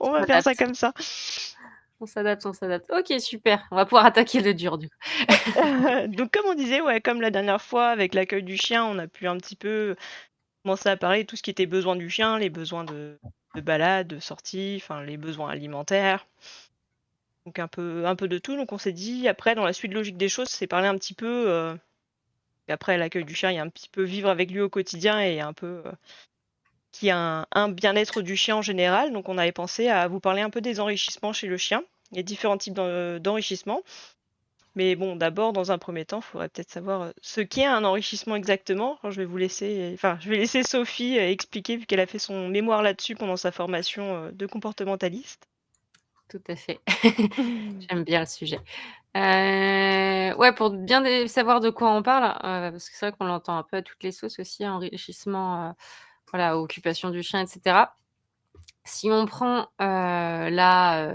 On On va faire ça s'adapte, comme ça. on s'adapte, on s'adapte. OK, super, on va pouvoir attaquer le dur du coup. Donc comme on disait, ouais, comme la dernière fois avec l'accueil du chien, on a pu un petit peu commencer à parler de tout ce qui était besoin du chien, les besoins de balade, de sortie, enfin les besoins alimentaires, donc un peu de tout. Donc on s'est dit après dans la suite logique des choses, c'est parler un petit peu, après l'accueil du chien, il y a un petit peu vivre avec lui au quotidien et un peu, qu'il y a un bien-être du chien en général. Donc on avait pensé à vous parler un peu des enrichissements chez le chien. Il y a différents types d'enrichissement. Mais bon, d'abord, dans un premier temps, il faudrait peut-être savoir ce qu'est un enrichissement exactement. Alors, je vais laisser Sophie expliquer vu qu'elle a fait son mémoire là-dessus pendant sa formation de comportementaliste. Tout à fait. J'aime bien le sujet. Ouais, pour bien savoir de quoi on parle, parce que c'est vrai qu'on l'entend un peu à toutes les sauces aussi, enrichissement, voilà, occupation du chien et cetera. Si on prend, la,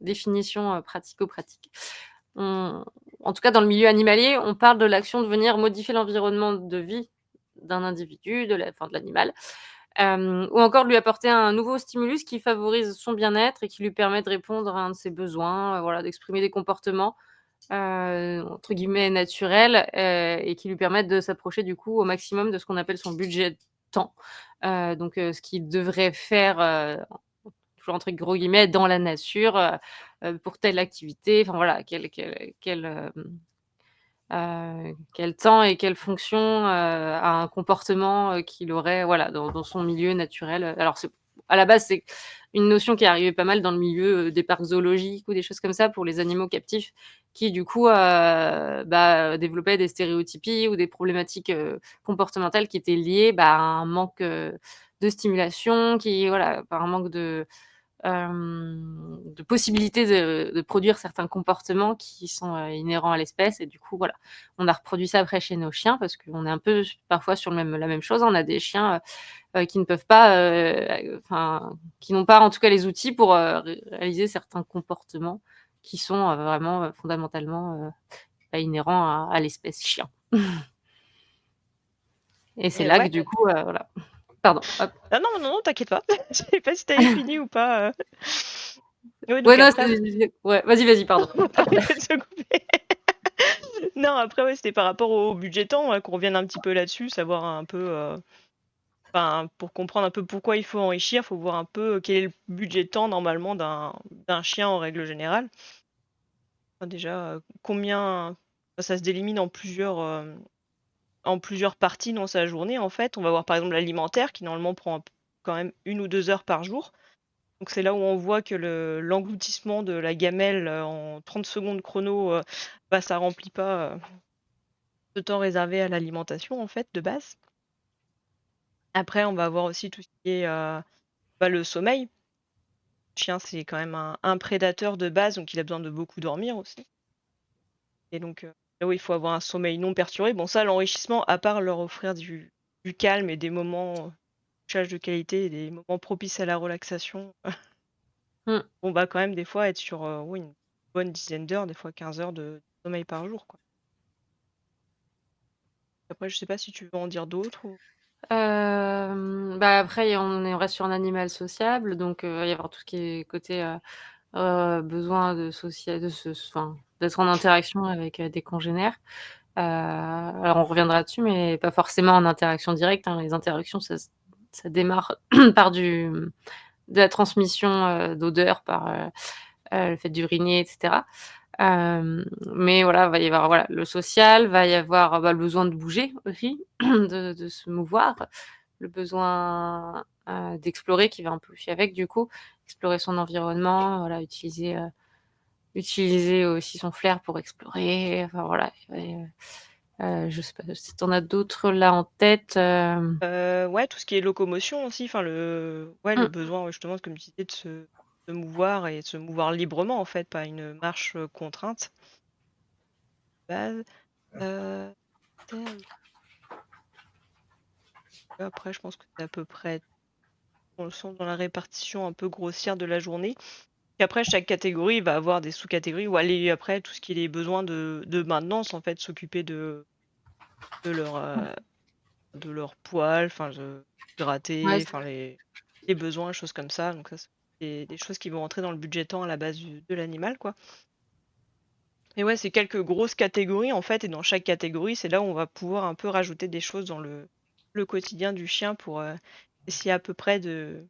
définition, pratico-pratique, on en tout cas dans le milieu animalier, on parle de l'action de venir modifier l'environnement de vie d'un individu, de l'animal, ou encore de lui apporter un nouveau stimulus qui favorise son bien-être et qui lui permet de répondre à un de ses besoins, voilà, d'exprimer des comportements, entre guillemets «naturels», et qui lui permettent de s'approcher du coup au maximum de ce qu'on appelle son budget de temps. Ce qu'il devrait faire, toujours entre gros guillemets «dans la nature», pour telle activité, enfin voilà, quel temps et quelle fonction, a un comportement, qu'il aurait, voilà, dans son milieu naturel. Alors c'est à la base, c'est une notion qui est arrivée pas mal dans le milieu, des parcs zoologiques ou des choses comme ça pour les animaux captifs qui du coup, développaient des stéréotypies ou des problématiques, comportementales qui étaient liées, à un manque, de stimulation, qui voilà, par un manque de possibilités de produire certains comportements qui sont, inhérents à l'espèce et du coup, voilà. On a reproduit ça après chez nos chiens parce qu'on est un peu parfois sur la même chose. On a des chiens, qui ne peuvent pas, qui n'ont pas en tout cas les outils pour, réaliser certains comportements qui sont, vraiment, fondamentalement, inhérents à l'espèce chien et c'est Et là que ouais. du coup, voilà. Pardon, hop. Ah non, non, non, t'inquiète pas. Je sais pas si t'avais fini ou pas. Oui, Ouais, donc non, après, ouais, vas-y, pardon. arrête de te couper. Non, après, ouais, c'était par rapport au budget temps, qu'on revienne un petit peu là-dessus, savoir un peu, enfin, pour comprendre un peu pourquoi il faut enrichir, faut voir un peu quel est le budget temps normalement d'un chien en règle générale. Enfin, déjà, combien ça se délimite en plusieurs parties dans sa journée en fait. On va voir par exemple l'alimentaire qui normalement prend quand même 1 ou 2 heures par jour. Donc c'est là où on voit que l'engloutissement de la gamelle en 30 secondes chrono, ça remplit pas ce temps réservé à l'alimentation en fait de base. Après on va voir aussi tout ce qui est le sommeil. Le chien c'est quand même un prédateur de base donc il a besoin de beaucoup dormir aussi. Et donc là où il faut avoir un sommeil non perturbé. Bon ça l'enrichissement à part leur offrir du calme et des moments couchage de qualité et des moments propices à la relaxation, Mmh. on va quand même des fois être sur, oui, une bonne dizaine d'heures, des fois 15 heures de sommeil par jour, quoi. Après, je sais pas si tu veux en dire d'autres ou? Après on reste sur un animal sociable, donc il va y avoir tout ce qui est côté, besoin d'être en interaction avec, des congénères. Alors on reviendra dessus, mais pas forcément en interaction directe, hein. Les interactions, ça démarre par de la transmission, d'odeurs par, le fait d'uriner et cetera. Mais voilà, va y avoir, voilà, le social, va y avoir, le besoin de bouger aussi, de se mouvoir, le besoin, d'explorer qui va un peu aussi avec du coup. Explorer son environnement, voilà, utiliser aussi son flair pour explorer, enfin voilà et je sais pas si tu en as d'autres là en tête, Ouais, tout ce qui est locomotion aussi, enfin le Mmh, besoin, ouais, justement, comme tu disais, de se mouvoir et de se mouvoir librement, en fait, pas une marche, contrainte, base. Heu, terre Après, je pense que c'est à peu près on le sent dans la répartition un peu grossière de la journée. Et après, chaque catégorie va avoir des sous-catégories ou aller après tout ce qui est les besoins de maintenance, en fait, s'occuper de leur, mmh, de leur poils, enfin, de gratter, ouais, enfin les besoins, choses comme ça, donc ça, c'est des choses qui vont rentrer dans le budget temps à la base de l'animal, quoi. Et ouais, c'est quelques grosses catégories en fait, et dans chaque catégorie, c'est là où on va pouvoir un peu rajouter des choses dans le quotidien du chien pour essayer à peu près de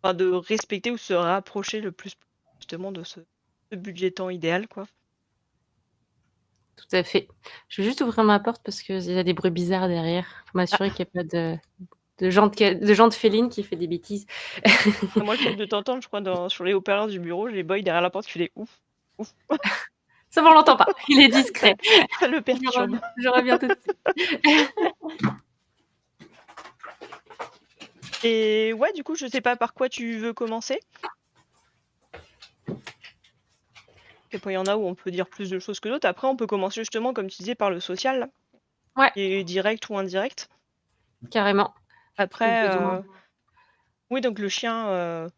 respecter ou se rapprocher le plus justement de ce budget temps idéal, quoi. Tout à fait. Je vais juste ouvrir ma porte parce qu'il y a des bruits bizarres derrière. Faut m'assurer Ah, qu'il y a pas de jante féline qui fait des bêtises. moi, le fait de t'entendre, je crois, sur les haut-parleurs du bureau, j'ai Boy derrière la porte qui fait des ouf, ouf. Ça va, on l'entend pas, il est Ça, discret. ça le perturbe. Je reviens tout de suite. Et ouais, du coup, je sais pas par quoi tu veux commencer. Et puis il y en a où on peut dire plus de choses que d'autres. Après, on peut commencer justement, comme tu disais, par le social, là, Ouais, qui est direct ou indirect. carrément. Ou Après, plus ou moins. oui, donc le chien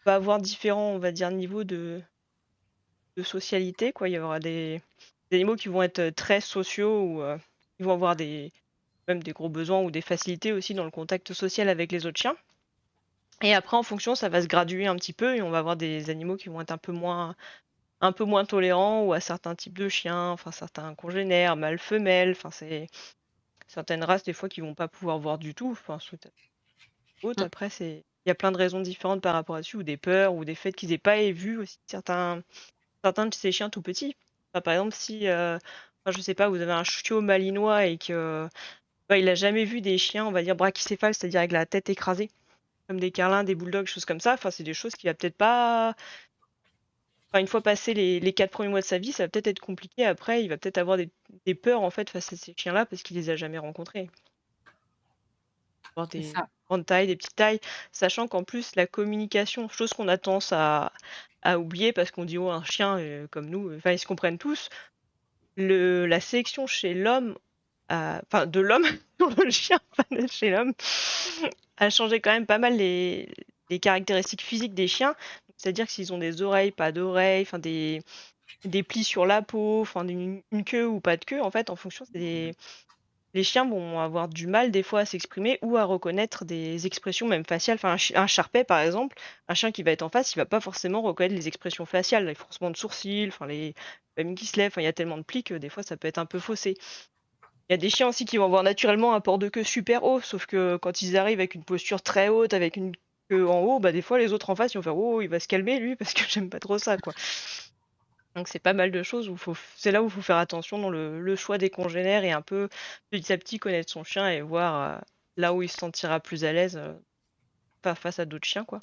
va avoir différents, on va dire, niveaux de socialité, quoi. Il y aura des animaux qui vont être très sociaux ou ils vont avoir même des gros besoins ou des facilités aussi dans le contact social avec les autres chiens. Et après, en fonction, ça va se graduer un petit peu et on va avoir des animaux qui vont être un peu moins tolérants ou à certains types de chiens, enfin certains congénères, mâles, femelles, enfin c'est certaines races des fois qui vont pas pouvoir voir du tout, enfin suite à autre. Mmh. Après il y a plein de raisons différentes par rapport à dessus ou des peurs ou des faits qu'ils aient pas vu aussi certains de ces chiens tout petits. Enfin, par exemple si enfin, je sais pas, vous avez un chiot malinois et que bah, il a jamais vu des chiens, on va dire brachycéphales, c'est-à-dire avec la tête écrasée, comme des carlins, des bulldogs, choses comme ça. Enfin, c'est des choses qu'il va peut-être pas. Enfin, une fois passé les 4 premiers mois de sa vie, ça va peut-être être compliqué. Après, il va peut-être avoir des peurs en fait face à ces chiens-là parce qu'il les a jamais rencontrés. Avoir C'est des ça. grandes tailles, des petites tailles, sachant qu'en plus la communication, chose qu'on a tendance à oublier parce qu'on dit oh un chien comme nous, enfin ils se comprennent tous. La sélection chez l'homme, enfin de l'homme sur le chien, pas de chez l'homme, a changé quand même pas mal les caractéristiques physiques des chiens. C'est-à-dire que s'ils ont des oreilles, pas d'oreilles, enfin des plis sur la peau, enfin une queue ou pas de queue, en fait, en fonction, les chiens vont avoir du mal des fois à s'exprimer ou à reconnaître des expressions même faciales. Enfin, un charpet, par exemple, un chien qui va être en face, il va pas forcément reconnaître les expressions faciales, les froncements de sourcils, enfin les familles qui se lèvent. Enfin, il y a tellement de plis que des fois ça peut être un peu faussé. Il y a des chiens aussi qui vont avoir naturellement un port de queue super haut, sauf que quand ils arrivent avec une posture très haute, avec une queue en haut, bah des fois les autres en face ils vont faire oh il va se calmer lui parce que j'aime pas trop ça quoi. Donc c'est pas mal de choses où c'est là où il faut faire attention dans le choix des congénères et un peu petit à petit connaître son chien et voir là où il se sentira plus à l'aise pas face à d'autres chiens quoi.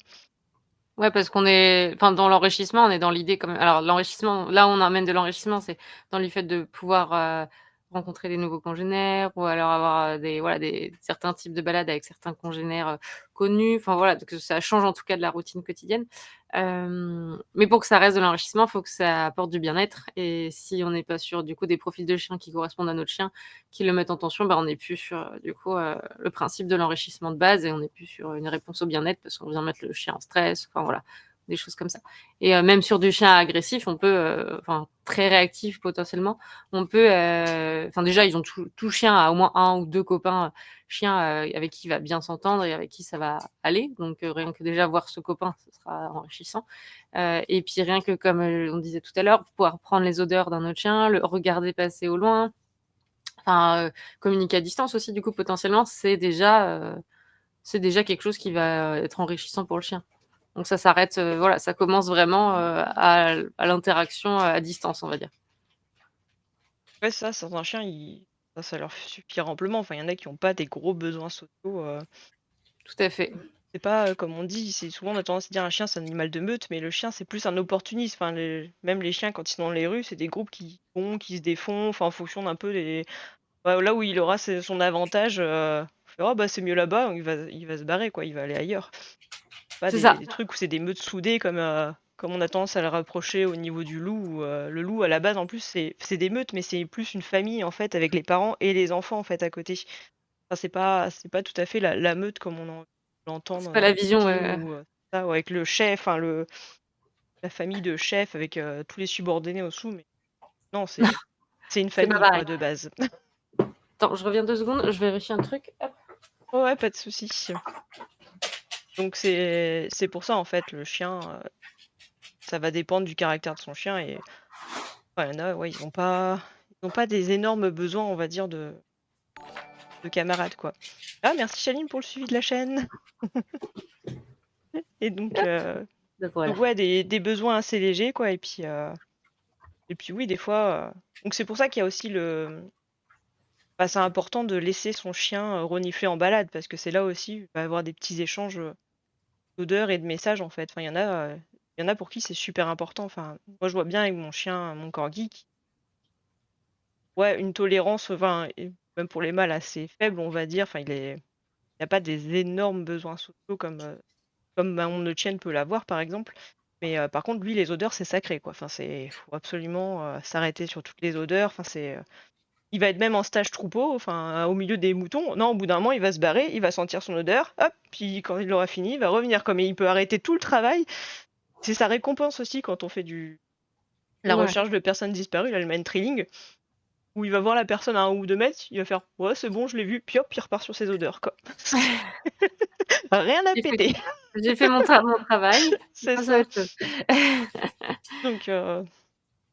Ouais, parce qu'on est enfin, dans l'enrichissement, on est dans l'idée quand même alors l'enrichissement, là, on amène de l'enrichissement, c'est dans le fait de pouvoir, rencontrer des nouveaux congénères ou alors avoir, des certains types de balades avec certains congénères, connus. Enfin, voilà, que ça change en tout cas de la routine quotidienne. Mais pour que ça reste de l'enrichissement, il faut que ça apporte du bien-être et si on n'est pas sûr, du coup, des profils de chiens qui correspondent à notre chien, qui le mettent en tension, bah, on n'est plus sur, du coup, le principe de l'enrichissement de base et on n'est plus sur une réponse au bien-être parce qu'on vient mettre le chien en stress, enfin voilà, des choses comme ça. Et même sur du chien agressif, on peut, enfin très réactif potentiellement, on peut, enfin déjà ils ont tout chien a au moins un ou 2 copains chiens, avec qui il va bien s'entendre et avec qui ça va aller. Donc rien que déjà voir ce copain, ce sera enrichissant. Et puis rien que comme, on disait tout à l'heure, pouvoir prendre les odeurs d'un autre chien, le regarder passer au loin, enfin, communiquer à distance aussi du coup potentiellement, c'est déjà quelque chose qui va être enrichissant pour le chien. Donc ça s'arrête, voilà, ça commence vraiment, à l'interaction, à distance, on va dire. Ouais ça, certains chiens ça leur suffit amplement. Enfin il y en a qui ont pas des gros besoins sociaux. Tout à fait. C'est pas comme on dit, c'est souvent on a tendance à dire un chien c'est un animal de meute, mais le chien c'est plus un opportuniste. Enfin même les chiens quand ils sont dans les rues, c'est des groupes qui vont, qui se défont, enfin en fonction d'un peu des ouais, là où il aura son avantage, faire: «Oh bah, c'est mieux là-bas», donc il va se barrer quoi, il va aller ailleurs. Pas C'est des ça. trucs où c'est des meutes soudées comme on a tendance à le rapprocher au niveau du loup où, le loup à la base en plus c'est des meutes, mais c'est plus une famille en fait avec les parents et les enfants en fait à côté. Enfin c'est pas tout à fait la meute comme on l'entend C'est pas dans la les vision, films ou, ça ou avec le chef, enfin la famille de chef avec, tous les subordonnés au-dessous, mais non c'est une c'est pas famille pareil. quoi de base. Attends, je reviens 2 secondes, je vérifie un truc. Hop. Ouais, ouais, pas de souci. Donc c'est pour ça, en fait, le chien, ça va dépendre du caractère de son chien et il y en a, ouais, ils ont pas des énormes besoins, on va dire, de camarades, quoi. Ah merci Chaline pour le suivi de la chaîne et donc Hop, donc voilà. ouais, des besoins assez légers, quoi et puis oui, des fois, donc c'est pour ça qu'il y a aussi c'est important de laisser son chien, renifler en balade parce que c'est là aussi, il va y avoir des petits échanges, d'odeurs et de messages, en fait. Enfin, il y en a pour qui c'est super important. Enfin, moi, je vois bien avec mon chien, mon corgi, qui ouais, une tolérance, enfin et même pour les mâles assez faible, on va dire. Enfin, il a pas des énormes besoins sociaux comme le tien peut l'avoir, par exemple. Mais par contre, lui, les odeurs, c'est sacré, quoi. Enfin, faut absolument, s'arrêter sur toutes les odeurs. Enfin, il va être même en stage troupeau, enfin, au milieu des moutons. Non, au bout d'un moment, il va se barrer, il va sentir son odeur, hop, puis quand il aura fini, il va revenir. Comme il peut arrêter tout le travail, c'est sa récompense aussi quand on fait la Ouais. recherche de personnes disparues, là, le mind trailing, où il va voir la personne à 1 ou 2 mètres, il va faire ouais, c'est bon, je l'ai vu, puis hop, il repart sur ses odeurs, quoi. Rien à J'ai fait péter, j'ai fait mon travail, c'est passe à ça. autre chose. Donc,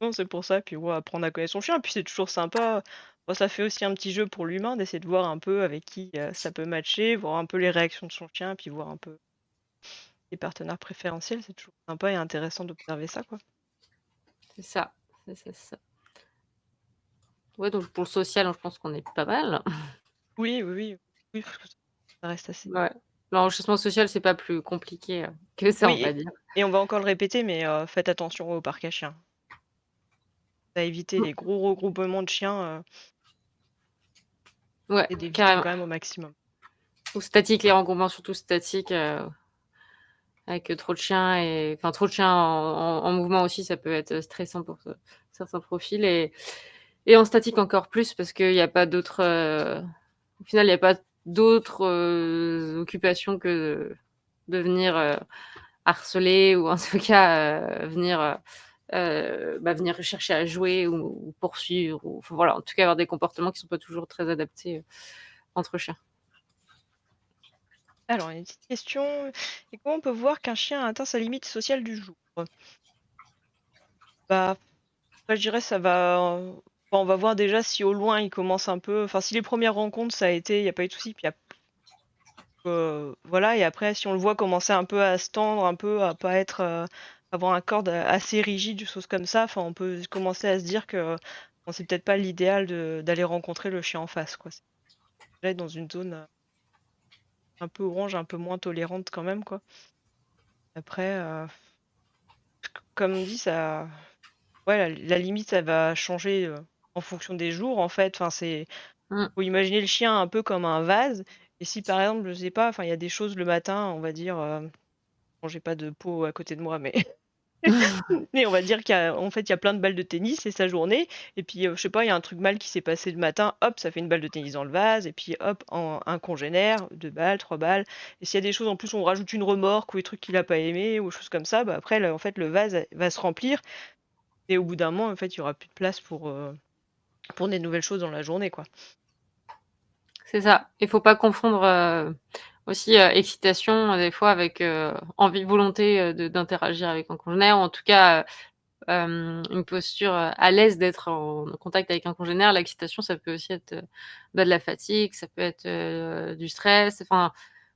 non, c'est pour ça. Puis ouais, apprendre à connaître son chien, puis c'est toujours sympa. Bon, ça fait aussi un petit jeu pour l'humain d'essayer de voir un peu avec qui ça peut matcher, voir un peu les réactions de son chien, puis voir un peu les partenaires préférentiels. C'est toujours sympa et intéressant d'observer ça, quoi. C'est ça, c'est ça. Ouais, donc pour le social, je pense qu'on est pas mal. Oui, oui, oui. Oui, parce que ça reste assez. Ouais. L'enrichissement social, c'est pas plus compliqué, que ça, on Oui, va dire. et on va encore le répéter, mais faites attention au parc à chiens. À éviter Mmh. les gros regroupements de chiens, Ouais, et d'éviter carrément. quand même au maximum. Ou statique, les regroupements surtout statiques, avec, trop de chiens et enfin trop de chiens en mouvement aussi, ça peut être, stressant pour, certains profils et en statique encore plus parce qu'il y a pas d'autres, au final, il y a pas d'autres, occupations que de venir, harceler ou en tout cas, venir chercher à jouer ou poursuivre ou enfin voilà, en tout cas avoir des comportements qui sont pas toujours très adaptés, entre chiens. Alors, une petite question, et comment on peut voir qu'un chien a atteint sa limite sociale du jour? Bah, je dirais ça va, on va voir déjà si au loin il commence un peu enfin si les premières rencontres ça a été, il y a pas eu de souci, puis voilà et après si on le voit commencer un peu à se tendre, un peu à pas être, avoir un corps assez rigide, des choses comme ça, enfin on peut commencer à se dire que, bon c'est peut-être pas l'idéal d'aller rencontrer le chien en face, quoi. C'est déjà être dans une zone, un peu orange, un peu moins tolérante quand même, quoi. Après, comme dit ça ouais la limite ça va changer, en fonction des jours en fait, enfin c'est Mmh. faut imaginer le chien un peu comme un vase et si par exemple, je sais pas, enfin il y a des choses le matin, on va dire, bon j'ai pas de pot à côté de moi, mais mais on va dire qu'en fait, il y a plein de balles de tennis, c'est sa journée et puis, je sais pas, il y a un truc mal qui s'est passé le matin, hop, ça fait une balle de tennis dans le vase et puis hop, un congénère, 2 balles, 3 balles et s'il y a des choses en plus, on rajoute une remorque ou des trucs qu'il a pas aimé ou des choses comme ça, bah, après le en fait, le vase va se remplir et au bout d'un moment, en fait, il y aura plus de place pour des nouvelles choses dans la journée, quoi. C'est ça. Il faut pas confondre, aussi, excitation, des fois avec, envie, volonté, de d'interagir avec un congénère ou en tout cas, une posture, à l'aise d'être en contact avec un congénère. L'excitation, ça peut aussi être, de la fatigue, ça peut être, du stress, enfin,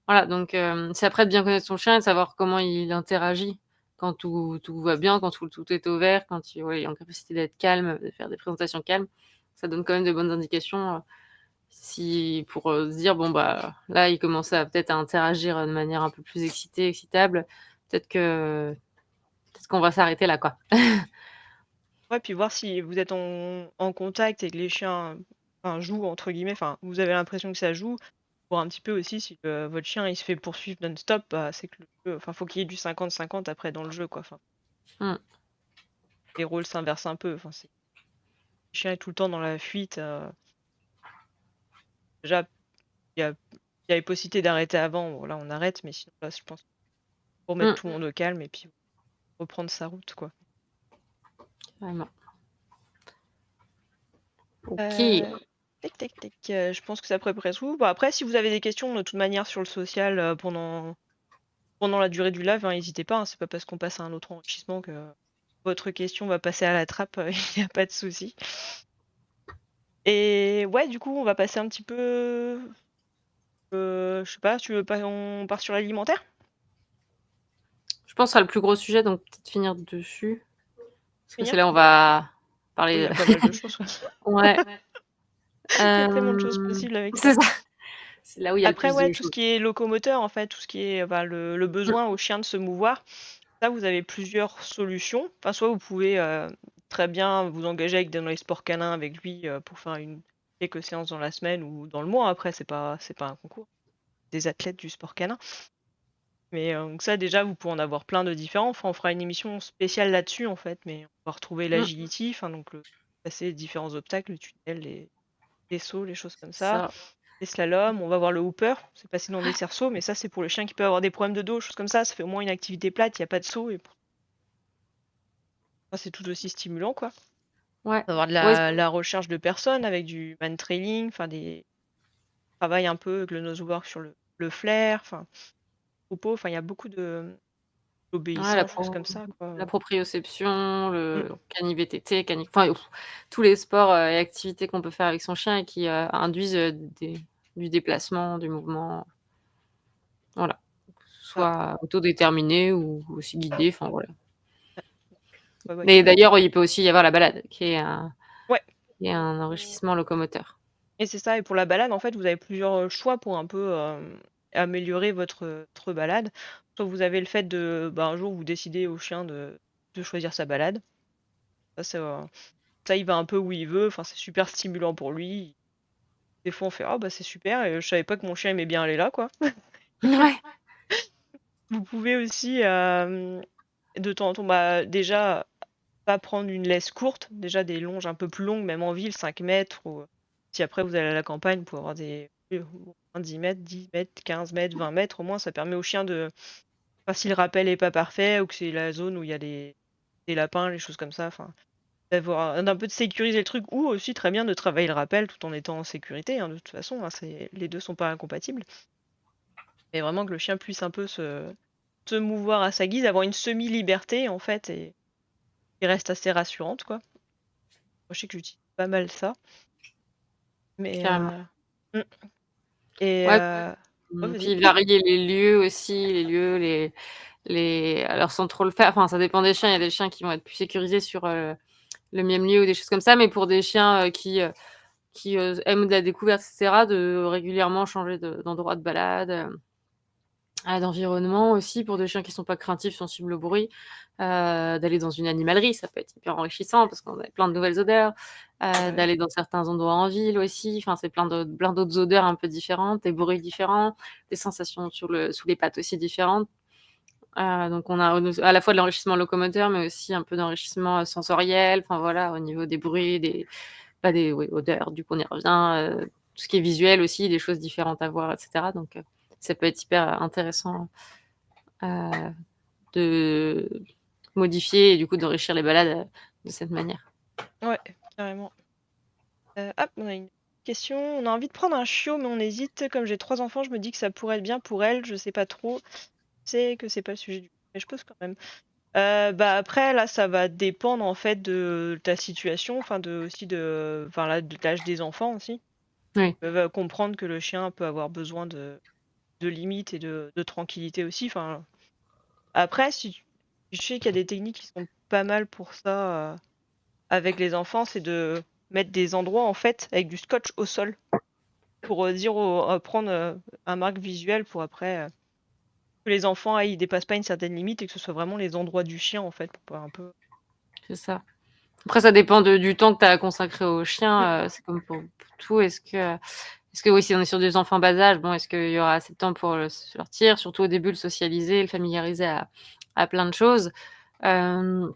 voilà donc c'est après de bien connaître son chien et de savoir comment il interagit quand tout va bien, quand tout est au vert, quand il ouais, il est en capacité d'être calme, de faire des présentations calmes. Ça donne quand même de bonnes indications, si pour, se dire: «Bon, bah, là, il commence à peut-être à interagir, de manière un peu plus excitée, excitable, peut-être que peut-être qu'on va s'arrêter là, quoi». Ouais, puis voir si vous êtes en contact et que les chiens, enfin, «jouent» entre guillemets, enfin, vous avez l'impression que ça joue, voir un petit peu aussi si, votre chien il se fait poursuivre non-stop, bah, c'est que le jeu enfin, faut qu'il y ait du 50-50 après dans le jeu, quoi, enfin, Mmh. les rôles s'inversent un peu, enfin, c'est le chien est tout le temps dans la fuite, déjà il y a les possibilités d'arrêter avant, bon là on arrête, mais sinon là je pense pour mettre Mmh. tout le monde au calme et puis reprendre sa route, quoi. Vraiment. OK. Heu, tac, tac, tac, je pense que c'est à peu près tout. Bon après si vous avez des questions de toute manière sur le social, pendant pendant la durée du live, n'hésitez pas, c'est pas parce qu'on passe à un autre enrichissement que votre question va passer à la trappe, il n'y a pas de souci. Et ouais, du coup, on va passer un petit peu. Je sais pas, tu veux pas, on part sur l'alimentaire? Je pense que ce sera le plus gros sujet, donc peut-être finir dessus. Parce que c'est Finir? là où on va Oui, il y parler. a pas mal de choses, quoi. Ouais. Il y a tellement de choses possibles avec ça. C'est ça. C'est là où il y a le Après, plus ouais, de tout ce choses. qui est locomoteur, en fait, tout ce qui est le Mm. besoin au chien de se mouvoir, ça, vous avez plusieurs solutions. Enfin, soit vous pouvez très bien vous engager dans les sports canins avec lui pour faire quelques séances dans la semaine ou dans le mois. Après, c'est pas un concours des athlètes du sport canin. Mais donc ça, déjà, vous pouvez en avoir plein de différents. Enfin, on fera une émission spéciale là-dessus, en fait. Mais on va retrouver Mm. l'agility, enfin, donc passer les différents obstacles, le tunnel, les sauts, les choses comme ça. Ça. Les slaloms, on va voir le hooper, c'est passer dans des cerceaux, mais ça c'est pour le chien qui peut avoir des problèmes de dos, choses comme ça fait au moins une activité plate, il n'y a pas de saut, et pour moi c'est tout aussi stimulant quoi. Ouais. On va avoir de Ouais. la recherche de personnes avec du man trailing, enfin des travail un peu avec le nosework sur le flair, enfin propos, enfin il y a beaucoup de Ouais, d'obéissance, choses comme ça la quoi. proprioception, Mm. le cani-VTT, enfin, tous les sports et activités qu'on peut faire avec son chien et qui induisent du déplacement, du mouvement. Voilà. Ça. Soit autodéterminé ou aussi guidé, enfin voilà. Ouais, ouais. Mais d'ailleurs, il peut aussi y avoir la balade, Ouais. qui est un enrichissement locomoteur. Et c'est ça, et pour la balade, en fait, vous avez plusieurs choix pour un peu améliorer votre balade. Soit vous avez le fait un jour, vous décidez au chien de choisir sa balade. Ça, ça, il va un peu où il veut. Enfin, c'est super stimulant pour lui. Des fois, on fait, ah bah c'est super, et je savais pas que mon chien aimait bien aller là, quoi. Ouais. Vous pouvez aussi, de temps en temps, déjà, pas prendre une laisse courte, déjà des longes un peu plus longues, même en ville, 5 mètres, ou si après vous allez à la campagne, vous pouvez avoir au moins 10 mètres, 10 mètres, 15 mètres, 20 mètres, au moins ça permet au chien enfin, si le rappel est pas parfait, ou que c'est la zone où il y a des lapins, les choses comme ça, enfin, d'avoir d'un peu de sécuriser le truc, ou aussi très bien de travailler le rappel tout en étant en sécurité, de toute façon, les deux sont pas incompatibles. Mais vraiment que le chien puisse un peu se mouvoir à sa guise, avoir une semi-liberté en fait, et qui reste assez rassurante, quoi. Moi, je sais que j'utilise pas mal ça. Mais Carrément. mmh et Ouais, ouais, vas-y. puis varier les lieux aussi, alors sans trop le faire, enfin ça dépend des chiens, il y a des chiens qui vont être plus sécurisés sur, le même lieu ou des choses comme ça, mais pour des chiens, qui aiment la découverte et cetera, de régulièrement changer d'endroit de balade, d'environnement aussi pour des chiens qui sont pas craintifs, sensibles au bruit, d'aller dans une animalerie, ça peut être hyper enrichissant parce qu'on a plein de nouvelles odeurs, Ouais, d'aller dans certains endroits en ville aussi, enfin c'est plein d'autres odeurs un peu différentes, des bruits différents, des sensations sous les pattes aussi différentes. Donc on a à la fois de l'enrichissement locomoteur, mais aussi un peu d'enrichissement, sensoriel, enfin voilà, au niveau des bruits, oui, odeurs, du coup on y revient, tout ce qui est visuel aussi, des choses différentes à voir et cetera, donc ça peut être hyper intéressant, heu, de modifier et du coup d'enrichir les balades, de cette manière. ouais, carrément. Hop, on a une question. On a envie de prendre un chiot, mais on hésite. Comme j'ai 3 enfants, je me dis que ça pourrait être bien pour elle. Je sais pas trop. C'est que c'est pas le sujet du mais je pose quand même. Après, là, ça va dépendre en fait de ta situation, enfin enfin là, de l'âge des enfants aussi. Oui, Ils peuvent comprendre que le chien peut avoir besoin de limites et de tranquillité aussi. Enfin, après, je sais qu'il y a des techniques qui sont pas mal pour ça avec les enfants, c'est de mettre des endroits en fait avec du scotch au sol pour prendre un marque visuel pour après que les enfants ils dépassent pas une certaine limite et que ce soit vraiment les endroits du chien en fait pour pouvoir un peu. c'est ça. Après ça dépend du temps que tu as consacré au Mm. chien, c'est comme pour tout. Est-ce que oui, si on est sur des enfants bas âge, bon, est-ce qu'il y aura assez de temps pour le sortir? Surtout au début, le socialiser, le familiariser à plein de choses. Hem,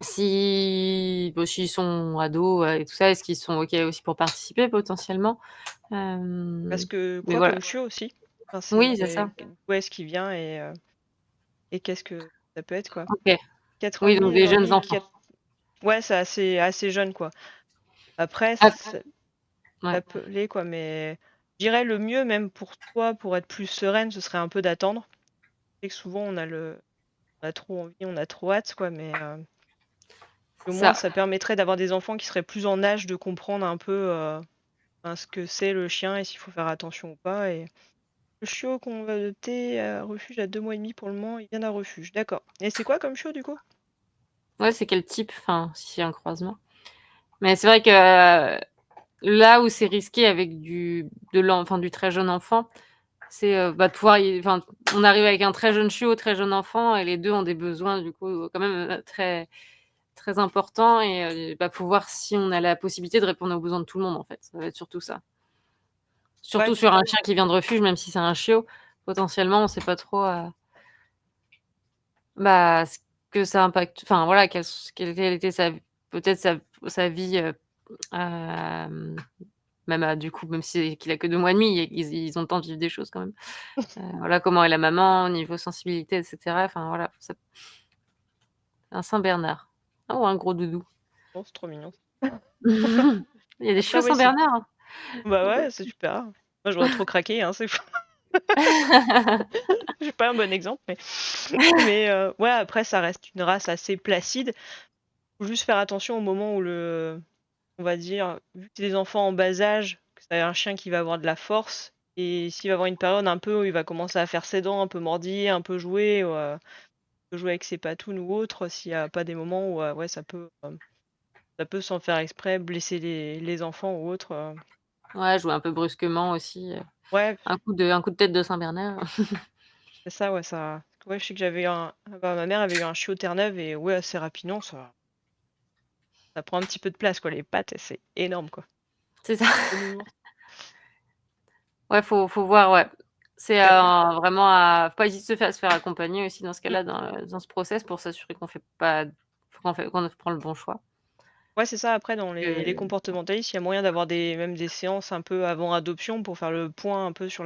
s'ils sont ados, et tout ça, est-ce qu'ils sont OK aussi pour participer potentiellement? Parce que Mais quoi voilà. comme chiot aussi. Enfin, Oui, c'est ça. où est-ce qu'il vient et qu'est-ce que ça peut être quoi. OK. 4 ans et Oui, donc demi, des 1 an et jeunes demi, enfants. ouais, c'est assez jeune quoi. Après Ah, ouais. ça peut aller quoi, mais je dirais le mieux même pour toi, pour être plus sereine, ce serait un peu d'attendre. sais que souvent on a trop envie, on a trop hâte, quoi, mais au moins Ça. ça permettrait d'avoir des enfants qui seraient plus en âge de comprendre un peu, ce que c'est le chien et s'il faut faire attention ou pas. Et le chiot qu'on va adopter à refuge à 2 mois et demi pour le moment, il vient d'un refuge. D'accord. Et c'est quoi comme chiot du coup? Ouais, c'est quel type? Enfin, si c'est un croisement. Mais c'est vrai que, là où c'est risqué avec du très jeune enfant, c'est, de pouvoir on arrive avec un très jeune chiot, très jeune enfant et les 2 ont des besoins du coup, quand même, très très importants et faut voir si on a la possibilité de répondre aux besoins de tout le monde, en fait. Ça va être surtout ça. Ouais, Surtout c'est sur un ça. chien qui vient de refuge, même si c'est un chiot, potentiellement, on sait pas trop, ce que ça impacte enfin voilà, quelle était peut-être sa vie, hem, même du coup, même si qu'il a que 2 mois et demi, ils ont le temps de vivre des choses quand même. Voilà, comment est la maman, niveau sensibilité et cetera, enfin voilà, un saint bernard. Oh, un gros doudou. Oh, c'est trop mignon. Il y a des Après chiots ouais, saint c'est bernard, hein? bah, OK. ouais, c'est super. Moi, j'aurais trop craqué, hein, c'est fou. Je suis pas un bon exemple, mais ouais, après ça reste une race assez placide. Faut juste faire attention au moment où on va dire, vu que c'est des enfants en bas âge, que c'est un chien qui va avoir de la force et s'il va avoir une période un peu où il va commencer à faire ses dents, un peu mordiller, un peu jouer, peut jouer avec ses patounes ou autre, s'il y a pas des moments où, ouais, ça peut sans faire exprès blesser les enfants ou autre, Ouais, jouer un peu brusquement aussi, ouais, un coup de tête de saint bernard. c'est ça, ouais, ça ouais, je sais que j'avais eu ma mère avait eu un chiot Terre-Neuve et ouais, assez rapidement, ça prend un petit peu de place, quoi, les pattes, c'est énorme, quoi. C'est ça. Gros nounours. Ouais, faut voir, ouais. C'est, Et après vraiment à faut pas hésiter à se faire accompagner aussi dans ce mmh, cas-là, dans ce process pour s'assurer qu'on fait pas qu'on prend le bon choix. ouais, c'est ça, après dans les Que comportementalistes, il y a moyen d'avoir des séances un peu avant adoption pour faire le point un peu sur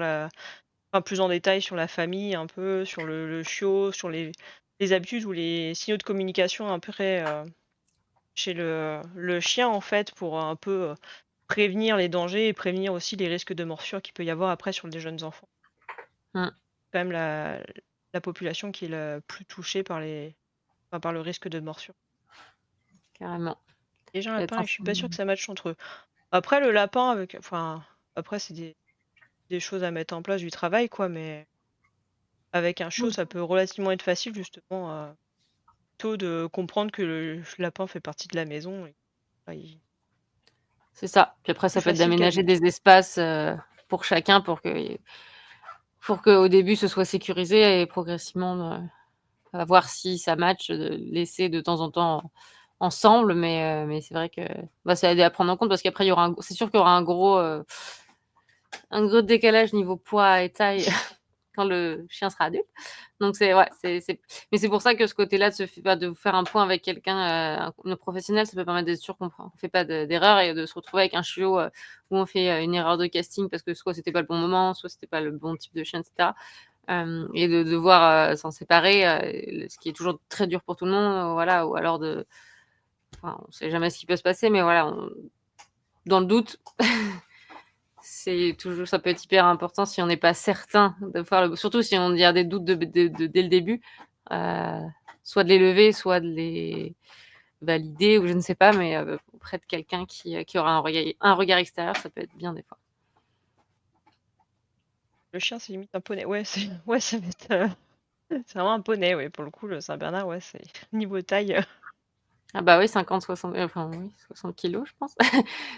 plus en détail sur la famille, un peu sur le chiot, sur les habitudes ou les signaux de communication après, chez le chien, en fait, pour un peu, prévenir les dangers et prévenir aussi les risques de morsure qu'il peut y avoir après sur des jeunes enfants. mmh, Quand même la population qui est la plus touchée par le risque de morsure. carrément. Déjà un Être lapin et je suis pas sûre que sensible. ça matche entre eux. Après le lapin après c'est des choses à mettre en place, du travail quoi, mais avec un chiot, Mmh. ça peut relativement être facile justement, tôt de comprendre que le lapin fait partie de la maison et bah, il C'est ça. Puis après, plus ça peut être facile d'aménager qu'adulte. des espaces, pour chacun pour qu'au début, ce soit sécurisé et progressivement, à voir si ça match, laisser de temps en temps ensemble, mais c'est vrai que, c'est à prendre en compte parce qu'après il y aura c'est sûr qu'il y aura un gros décalage niveau poids et taille quand le chien sera adulte. Donc c'est ouais, mais c'est pour ça que ce côté-là de faire un point avec quelqu'un, un professionnel, ça peut permettre d'être sûr qu'on fait pas d'erreur et de se retrouver avec un chiot, où on fait, une erreur de casting parce que soit c'était pas le bon moment, soit c'était pas le bon type de chien et cetera. Et de devoir, s'en séparer, ce qui est toujours très dur pour tout le monde, voilà, ou alors on sait jamais ce qui peut se passer, mais voilà, dans le doute, ça peut être hyper important si on n'est pas certain de faire surtout si on y a des doutes dès le début, heu, soit de les lever, soit de les valider ou je ne sais pas, mais auprès de quelqu'un qui aura un regard extérieur, ça peut être bien des fois. Le chien, c'est limite un poney. Ouais, c'est ouais, ça va être, c'est vraiment un poney, ouais, pour le coup, le saint-bernard, ouais, c'est niveau taille, Ah bah oui, 50-60, enfin oui, 60 kilogrammes, je pense.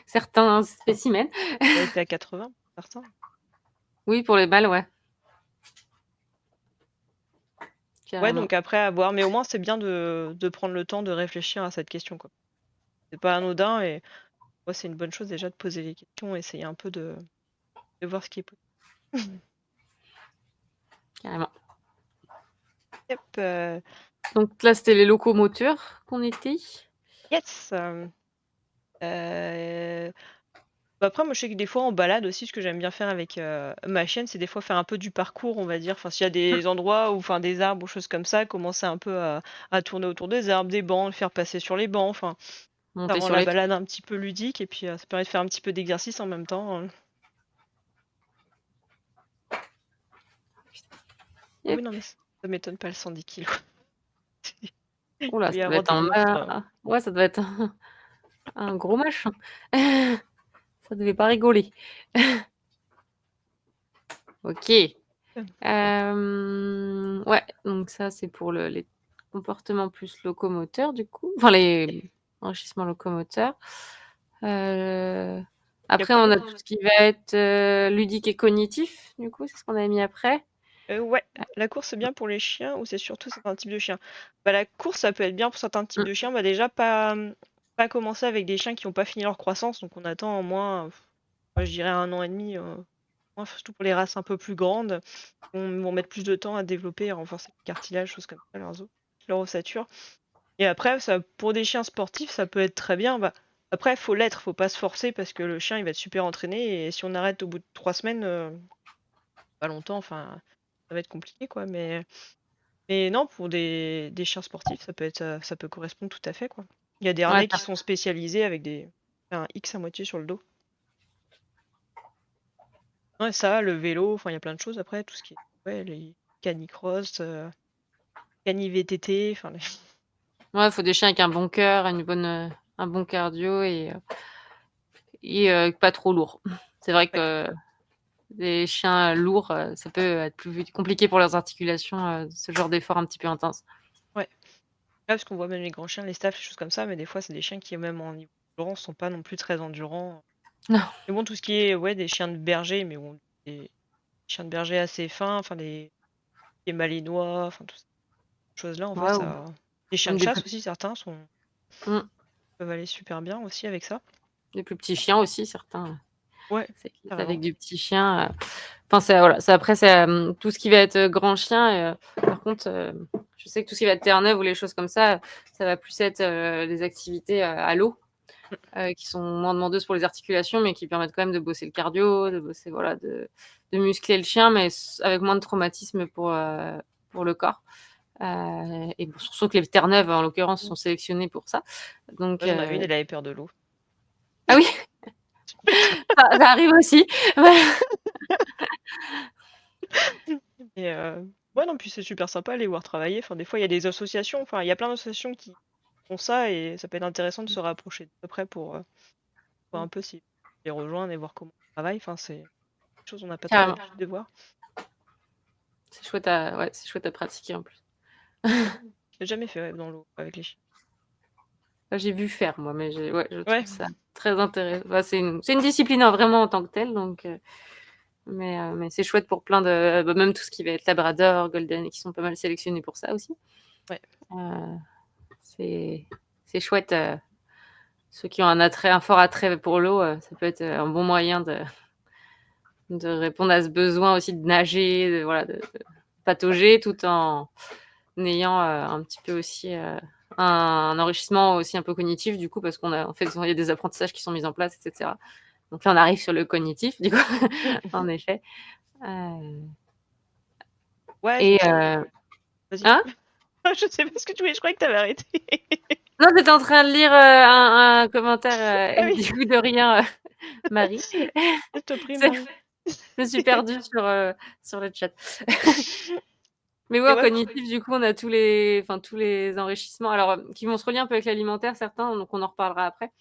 Certains spécimens. on était à 80 pour certains. Oui, pour les mâles, ouais, Ouais, carrément. donc après à voir, mais au moins c'est bien de prendre le temps de réfléchir à cette question, quoi. C'est pas anodin et ouais, c'est une bonne chose déjà de poser les questions, essayer un peu de voir ce qui est possible. Carrément. Yep, Donc là, c'était les locomoteurs qu'on était. yes, après moi je sais que des fois en balade aussi, ce que j'aime bien faire avec, ma chienne, c'est des fois faire un peu du parcours, on va dire. Enfin, s'il y a Mmh. des endroits ou enfin des arbres ou choses comme ça, commencer un peu à tourner autour des arbres, des bancs, le faire passer sur les bancs, enfin, ça Monter rend sur la les toits. balade un petit peu ludique et puis, ça permet de faire un petit peu d'exercice en même temps, Yep. oui, non mais Ça m'étonne pas le 110 kilogrammes. Il Ouh là, peut ça y doit avoir être des un monstres, ouais, ça doit être un gros machin. Ça devait pas rigoler. OK. Ouais, donc ça, c'est pour les comportements plus locomoteurs, du coup, enfin les enrichissements locomoteurs. Heu, Il y a Après, quoi on a d'autre? tout ce qui va être, ludique et cognitif, du coup, c'est ce qu'on avait mis après. Ouais, la course, c'est bien pour les chiens ou c'est surtout certains types de chiens? Bah, la course, ça peut être bien pour certains types Mmh. de chiens. Bah, déjà pas, pas commencer avec des chiens qui ont pas fini leur croissance, donc on attend au moins, moi je dirais 1 an et demi, moi surtout pour les races un peu plus grandes, vont mettre plus de temps à développer, à renforcer le cartilage, choses comme ça, leurs os, leur ossature. Et après ça pour des chiens sportifs, ça peut être très bien. Bah, après faut l'être, faut pas se forcer parce que le chien il va être super entraîné et si on arrête au bout de 3 semaines, pas longtemps, enfin, ça va être compliqué quoi, mais non, pour des chiens sportifs, ça peut être, ça peut correspondre tout à fait, quoi. Il y a des Ouais, harnais qui sont spécialisés avec un X à moitié sur le dos. Ouais, ça, le vélo, enfin, il y a plein de choses après, tout ce qui est ouais, les canicross, cani-VTT, enfin les ouais, faut des chiens avec un bon cœur, un bon cardio et pas trop lourd. C'est vrai ouais, que les chiens lourds, ça peut être plus compliqué pour leurs articulations, ce genre d'effort un petit peu intense. ouais. Ouais, parce qu'on voit même les grands chiens, les staffs, les choses comme ça, mais des fois, c'est des chiens qui, même en niveau endurance, sont pas non plus très endurants. Non. Mais bon, tout ce qui est, ouais, des chiens de berger, mais bon, des chiens de berger assez fins, enfin, des malinois, enfin, tout choses-là, en fait, Ouais, ou ça les chiens même de chasse aussi, certains mmh, peuvent aller super bien aussi avec ça. des plus petits chiens aussi, certains, Ouais, ça existe avec carrément. du petit chien, enfin, c'est voilà, c'est après c'est, tout ce qui va être, grand chien, par contre, je sais que tout ce qui va être Terre-Neuve ou les choses comme ça va plus être, des activités, à l'eau, Mmh. qui sont moins demandeuses pour les articulations, mais qui permettent quand même de bosser le cardio, de bosser voilà, de muscler le chien, mais avec moins de traumatisme pour le corps. Et bon, surtout que les Terre-Neuve, en l'occurrence, sont sélectionnés pour ça. Donc Ouais, on avait une, elle avait peur de l'eau. ah oui, ça arrive aussi. Ouais. Et ouais, non, puis c'est super sympa à les voir travailler. Enfin, des fois, il y a des associations, enfin, il y a plein d'associations qui font ça et ça peut être intéressant de se rapprocher de peu près pour voir un peu si les rejoindre et voir comment ils travaillent. Enfin, c'est quelque chose qu'on n'a pas trop Carrément. l'habitude de voir. C'est chouette à pratiquer en plus. J'ai jamais fait, ouais, dans l'eau avec les chiens. J'ai vu faire moi, mais ouais, je trouve Ouais, ça très intéressant. Bah, c'est une discipline, hein, vraiment en tant que telle, donc mais c'est chouette pour plein de bah, même tout ce qui va être labrador, golden, qui sont pas mal sélectionnés pour ça aussi. ouais. Heu, c'est c'est chouette, ceux qui ont un fort attrait pour l'eau, ça peut être, un bon moyen de répondre à ce besoin aussi de nager, de voilà, de patauger tout en ayant, un petit peu aussi, un enrichissement aussi un peu cognitif du coup parce qu'on a en fait, il y a des apprentissages qui sont mis en place et cetera. Donc là, on arrive sur le cognitif du coup, en effet, heu Ouais, et vas-y. hein? Je sais pas ce que tu voulais, je croyais que t'avais arrêté. Non, j'étais en train de lire, un commentaire, Ah et oui, du coup, de rien, Marie. je te prie, C'est Marie. Je me suis perdue sur le chat. Mais ouais, Et en ouais, cognitif, du coup, on a tous les enrichissements, alors, qui vont se relier un peu avec l'alimentaire, certains, donc on en reparlera après.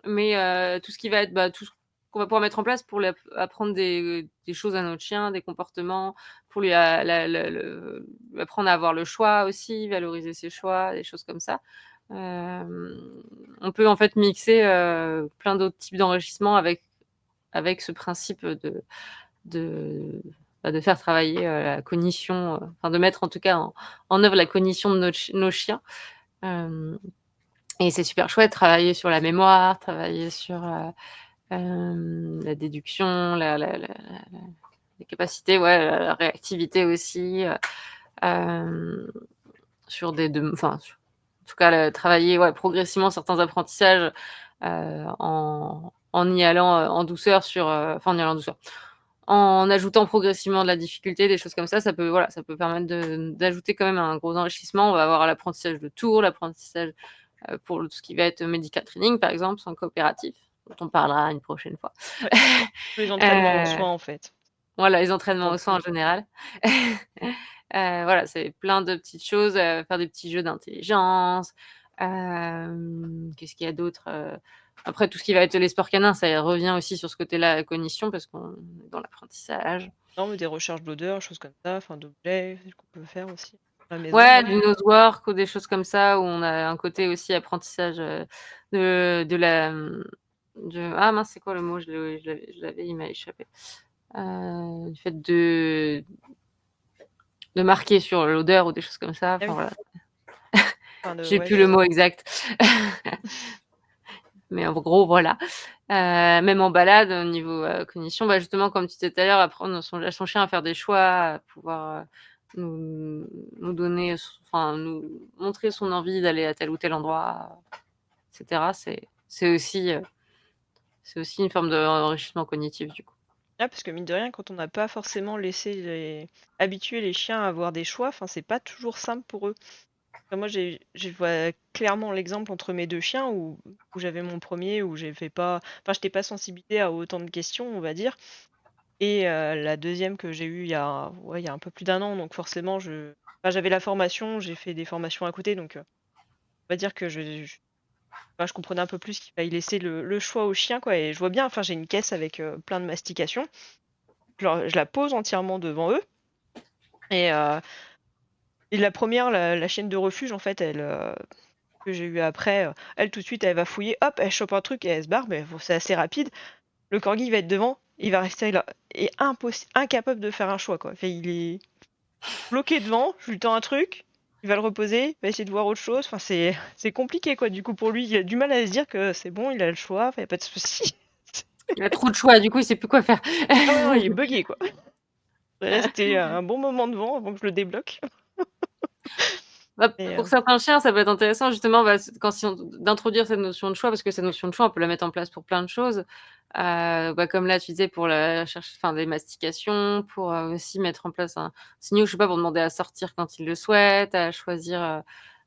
Mais tout ce qui va être, bah, tout ce qu'on va pouvoir mettre en place pour apprendre des choses à notre chien, des comportements, pour lui a la lui apprendre à avoir le choix aussi, valoriser ses choix, des choses comme ça. On peut en fait mixer, plein d'autres types d'enrichissement avec ce principe de de faire travailler, la cognition, enfin de mettre en tout cas en œuvre la cognition de nos chiens. Hem Et c'est super chouette, travailler sur la mémoire, travailler sur, la déduction, la les capacités, ouais, la réactivité aussi, hem, sur en tout cas, travailler, ouais, progressivement certains apprentissages, en y allant, en douceur en y allant en douceur. En ajoutant progressivement de la difficulté, des choses comme ça peut voilà, ça peut permettre d'ajouter quand même un gros enrichissement. On va avoir l'apprentissage de tours, l'apprentissage, pour tout ce qui va être medical training, par exemple, en coopératif, dont on parlera une prochaine fois. ouais, les entraînements en Heu, soins, en fait, voilà, les entraînements en au soin en plus. général. Voilà, c'est plein de petites choses, faire des petits jeux d'intelligence. Qu'est-ce qu'il y a d'autre? Après tout ce qui va être les sports canins, ça revient aussi sur ce côté-là, la cognition, parce qu'on est dans l'apprentissage. Non, mais des recherches d'odeurs, choses comme ça, enfin d'objets qu'on peut faire aussi à la maison, Ouais, ouais. du nosework ou des choses comme ça, où on a un côté aussi apprentissage, de la, ah mince, c'est quoi le mot? Je l'avais, il m'a échappé. Du fait de marquer sur l'odeur ou des choses comme ça, Ah enfin oui, voilà. enfin de J'ai ouais, plus je le mot exact. Mais en gros, voilà. Même en balade, au niveau, cognition, bah, justement, comme tu disais tout à l'heure, apprendre son chien à faire des choix, à pouvoir, nous nous donner enfin, nous montrer son envie d'aller à tel ou tel endroit, et cetera. C'est aussi une forme d'enrichissement cognitif, du coup. ah parce que mine de rien, quand on n'a pas forcément laissé habituer les chiens à avoir des choix, enfin c'est pas toujours simple pour eux. Enfin, moi je vois clairement l'exemple entre mes 2 chiens où j'avais mon premier où j'ai fait pas enfin j'étais pas sensibilisée à autant de questions, on va dire et la deuxième que j'ai eue il y a un peu plus d'un an donc forcément j'avais la formation, j'ai fait des formations à côté donc on va dire que je comprenais un peu plus qu'il fallait laisser le choix aux chiens quoi et je vois bien, enfin j'ai une caisse avec, plein de mastication. Je la pose entièrement devant eux et la première, la chienne de refuge, en fait, que j'ai eue après, elle, tout de suite, elle va fouiller, hop, elle chope un truc et elle se barre, mais bon, c'est assez rapide. Le corgi, il va être devant, il va rester là et incapable de faire un choix, quoi. Enfin, il est bloqué devant, je lui tends un truc, il va le reposer, il va essayer de voir autre chose. Enfin, c'est compliqué, quoi. Du coup, pour lui, il a du mal à se dire que c'est bon, il a le choix, enfin, il y a pas de souci. Il a trop de choix, du coup, il sait plus quoi faire. Ah ouais, non, il est buggé, quoi. Il est resté un bon moment devant avant que je le débloque. Bah, Et pour certains chiens, ça peut être intéressant justement, bah, si on d'introduire cette notion de choix, parce que cette notion de choix, on peut la mettre en place pour plein de choses. Bah, comme là, tu disais pour la recherche, enfin, des mastications, pour, aussi mettre en place un signaux, je sais pas, pour demander à sortir quand il le souhaite, à choisir,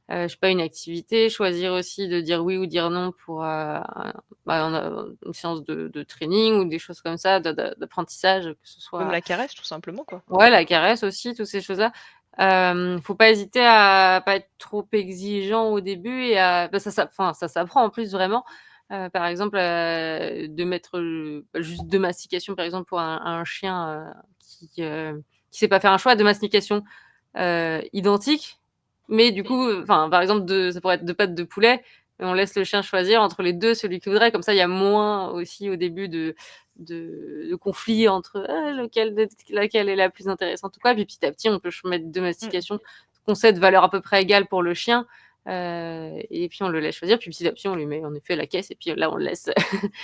je sais pas, une activité, choisir aussi de dire oui ou dire non pour, bah, on a une séance de training ou des choses comme ça, d'apprentissage, que ce même soit la caresse, tout simplement, quoi. ouais, la caresse aussi, toutes ces choses-là. Faut pas hésiter à pas être trop exigeant au début et bah, enfin, ça s'apprend en plus vraiment. Par exemple, de mettre, juste 2 mastications par exemple pour un chien, qui sait pas faire un choix, 2 mastications, identiques, mais du coup, enfin, par exemple, ça pourrait être 2 pattes de poulet et on laisse le chien choisir entre les 2 celui qu'il voudrait. Comme ça, il y a moins aussi au début de conflits entre, laquelle est la plus intéressante ou quoi. Puis petit à petit, on peut mettre 2 Mmh. mastications qu'on sait de valeur à peu près égale pour le chien, et puis on le laisse choisir. Puis petit à petit, on lui met en effet la caisse et puis là, on le laisse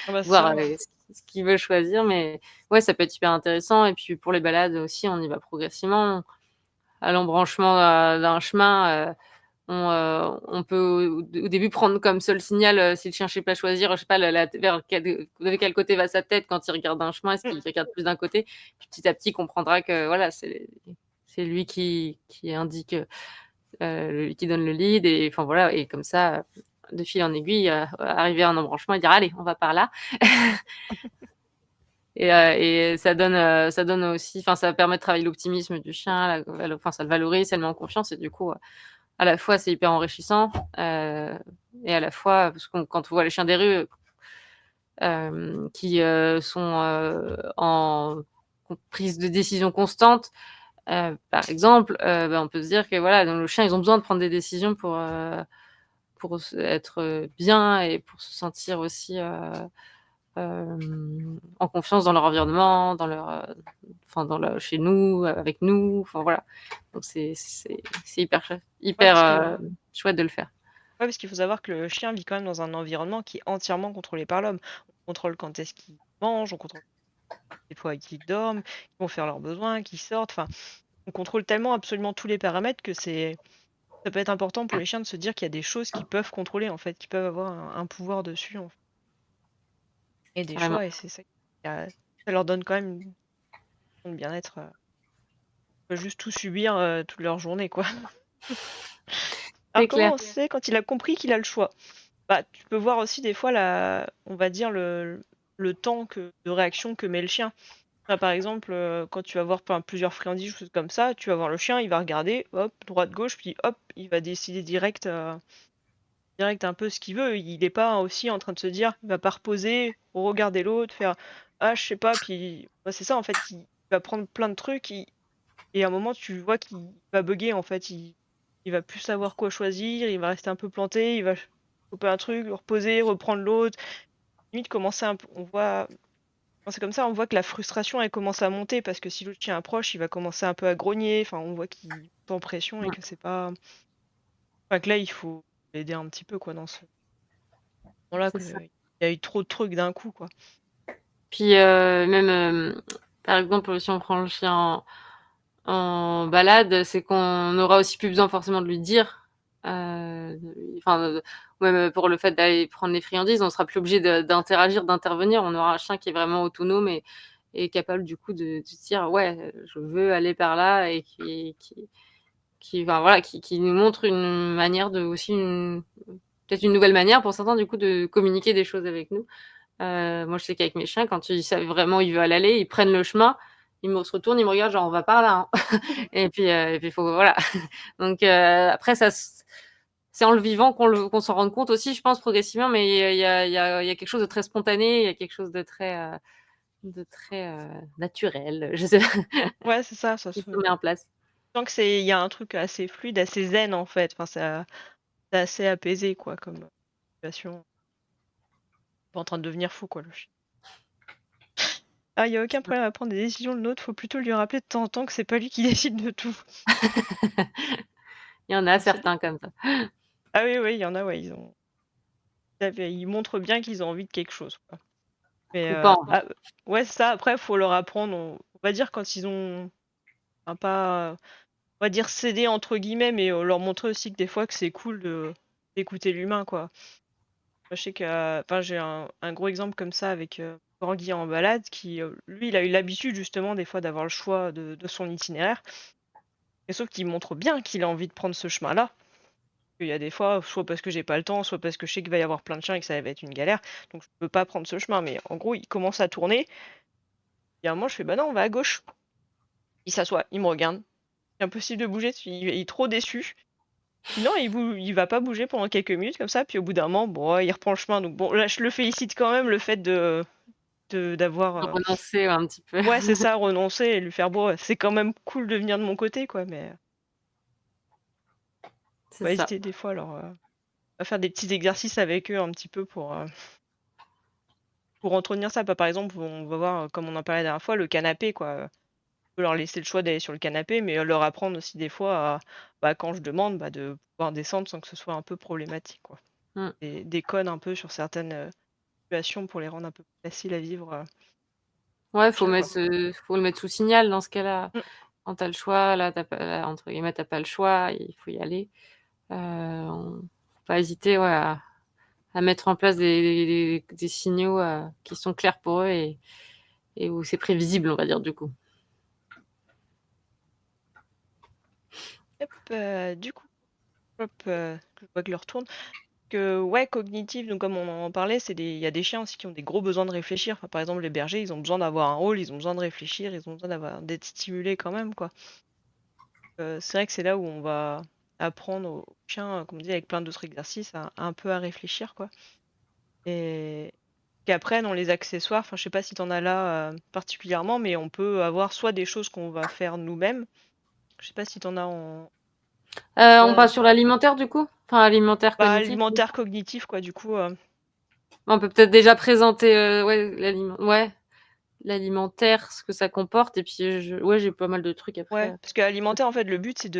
Ah bah, voir, ça, ouais. ce qu'il veut choisir. Mais ouais, ça peut être hyper intéressant et puis pour les balades aussi, on y va progressivement. À l'embranchement, d'un chemin, on peut au début prendre comme seul signal, si le chien sait pas choisir, je sais pas, de quel côté va sa tête quand il regarde un chemin, est-ce Mmh. qu'il regarde plus d'un côté? Puis petit à petit, il comprendra que voilà, c'est lui qui indique, qui donne le lead et enfin voilà et comme ça, de fil en aiguille, arrivé à un embranchement, il dira: «Allez, on va par là». Et ça donne aussi enfin, ça permet de travailler l'optimisme du chien, enfin, ça le valorise, ça le met en confiance et du coup, à la fois, c'est hyper enrichissant, et à la fois parce qu'on quand on voit les chiens des rues, qui, sont, en prise de décision constante, par exemple, bah, on peut se dire que voilà, nos chiens, ils ont besoin de prendre des décisions pour être, bien et pour se sentir aussi, en confiance dans leur environnement, enfin chez nous, avec nous, enfin voilà. Donc c'est Ouais, hyper, parce que chouette de le faire. ouais, parce qu'il faut savoir que le chien vit quand même dans un environnement qui est entièrement contrôlé par l'homme. On contrôle quand est-ce qu'ils mangent, on contrôle des fois qu'ils dorment, qu'ils vont faire leurs besoins, qu'ils sortent. Enfin, on contrôle tellement absolument tous les paramètres que ça peut être important pour les chiens de se dire qu'il y a des choses qu'ils peuvent contrôler en fait, qu'ils peuvent avoir un pouvoir dessus en fait, et des Carrément. choix. Et c'est ça, ça leur donne quand même une sensation de bien-être. Pas juste tout subir toute leur journée, quoi. C'est Alors comment clair. on sait quand il a compris qu'il a le choix? Bah, tu peux voir aussi des fois on va dire le temps de réaction que met le chien. Par exemple, quand tu vas voir plusieurs friandises ou choses comme ça, tu vas voir le chien, il va regarder, hop, droite, gauche, puis hop, il va décider direct un peu ce qu'il veut. Il est pas aussi en train de se dire, il va pas reposer, regarder l'autre, faire: «Ah, je sais pas», puis bah, c'est ça en fait, il va prendre plein de trucs, et à un moment tu vois qu'il va bugger en fait, il va plus savoir quoi choisir, il va rester un peu planté, il va choper un truc, le reposer, reprendre l'autre. Limite commencer un peu, on voit quand c'est comme ça, on voit que la frustration elle commence à monter parce que si l'autre chien approche, il va commencer un peu à grogner, enfin on voit qu'il est en pression et Ouais, que c'est pas, enfin que là il faut l'aider un petit peu quoi dans ce moment-là, c'est que ça. il y a eu trop de trucs d'un coup quoi. Puis, même, par exemple, si on prend le chien en balade, c'est qu'on aura aussi plus besoin forcément de lui dire, enfin, même pour le fait d'aller prendre les friandises, on sera plus obligé d'interagir, d'intervenir. On aura un chien qui est vraiment autonome et capable du coup de dire: «Ouais, je veux aller par là» et enfin voilà, qui nous montre une manière de aussi peut-être une nouvelle manière pour certains du coup de communiquer des choses avec nous. Moi, je sais qu'avec mes chiens, quand ils savent vraiment où ils veulent aller, ils prennent le chemin, se retournent, ils me regardent genre: «On va par là, hein» et puis faut voilà. Donc après c'est en le vivant qu'on s'en rende compte aussi, je pense progressivement, mais il y a quelque chose de très spontané, il y a quelque chose de très naturel, je sais pas, Ouais, c'est ça, ça qui se se met en place. sent que il y a un truc assez fluide, assez zen en fait, enfin c'est assez apaisé quoi comme situation. Pas en train de devenir fou quoi le chien. Ah, il y a aucun problème à prendre des décisions de l'autre, faut plutôt lui rappeler de temps en temps que c'est pas lui qui décide de tout. Il y en a Ah c'est certains comme ça. ah oui, oui, il y en a, ouais, ils montrent bien qu'ils ont envie de quelque chose, quoi. Mais Ou pas envie. ouais, c'est ça, après faut leur apprendre, on va dire quand ils ont pas, on va dire «cédé» entre guillemets, mais leur montrer aussi que des fois que c'est cool d'écouter l'humain, quoi. Moi je sais que, enfin j'ai un gros exemple comme ça avec, Tanguy en balade qui, lui il a eu l'habitude justement des fois d'avoir le choix de son itinéraire, et sauf qu'il montre bien qu'il a envie de prendre ce chemin-là. Il y a des fois, soit parce que j'ai pas le temps, soit parce que je sais qu'il va y avoir plein de chiens et que ça va être une galère, donc je peux pas prendre ce chemin. Mais en gros, il commence à tourner. Il y a un moment, je fais bah non, on va à gauche. Il s'assoit, il me regarde. C'est impossible de bouger, il est trop déçu. Puis non, il va pas bouger pendant quelques minutes comme ça. Puis au bout d'un moment, bon, ouais, il reprend le chemin. Donc bon, là, je le félicite quand même le fait d'avoir, Renoncer un petit peu. ouais, c'est ça, renoncer et lui faire bon, ouais, c'est quand même cool de venir de mon côté, quoi. Mais C'est on va ça. hésiter des fois, alors, à faire des petits exercices avec eux un petit peu pour entretenir ça. Bah, par exemple, on va voir, comme on en parlait la dernière fois, le canapé, quoi. On peut leur laisser le choix d'aller sur le canapé, mais leur apprendre aussi des fois à, bah, quand je demande, bah, de pouvoir descendre sans que ce soit un peu problématique, quoi. Mmh. Des codes un peu sur certaines, situations pour les rendre un peu plus faciles à vivre, Ouais, chien, quoi. faut le mettre sous signal dans ce cas-là. Mmh. Quand tu as le choix, là, tu pas là, entre guillemets, «tu pas le choix», il faut y aller. On faut pas hésiter, ouais, à mettre en place des signaux, qui sont clairs pour eux et où c'est prévisible, on va dire, du coup. Hop, du coup, hop, je vois que l'heure tourne. Que ouais, cognitif, donc comme on en parlait, il y a des chiens aussi qui ont des gros besoins de réfléchir. Enfin, par exemple, les bergers, ils ont besoin d'avoir un rôle, ils ont besoin de réfléchir, ils ont besoin d'être stimulés quand même, quoi. C'est vrai que c'est là où on va apprendre aux chiens, comme on dit, avec plein d'autres exercices, un peu à réfléchir, quoi. Et qu'après, dans les accessoires, enfin, je sais pas si tu en as là, particulièrement, mais on peut avoir soit des choses qu'on va faire nous-mêmes. Je sais pas si tu en as en On toi, passe sur l'alimentaire, du coup? Enfin, alimentaire bah, cognitif, du alimentaire coup? cognitif, quoi, du coup, On peut peut-être déjà présenter, ouais, l'alimentaire, ce que ça comporte et puis ouais, j'ai pas mal de trucs ouais, après. parce qu'alimentaire, en fait, le but, c'est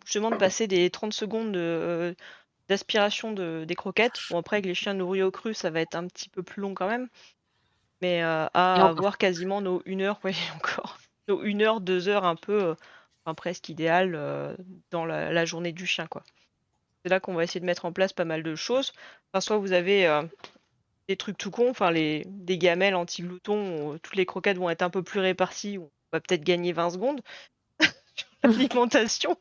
justement de passer des 30 secondes d'aspiration des croquettes. Bon, après, avec les chiens nourris au cru, ça va être un petit peu plus long quand même, mais Et à encore. avoir quasiment nos 1 heure, ouais, encore, nos 1 heure, 2 heures un peu, enfin, presque idéal dans la journée du chien, quoi. C'est là qu'on va essayer de mettre en place pas mal de choses. Enfin, soit vous avez des trucs tout cons, enfin des gamelles anti-glouton, où toutes les croquettes vont être un peu plus réparties, on va peut-être gagner 20 secondes sur l'alimentation.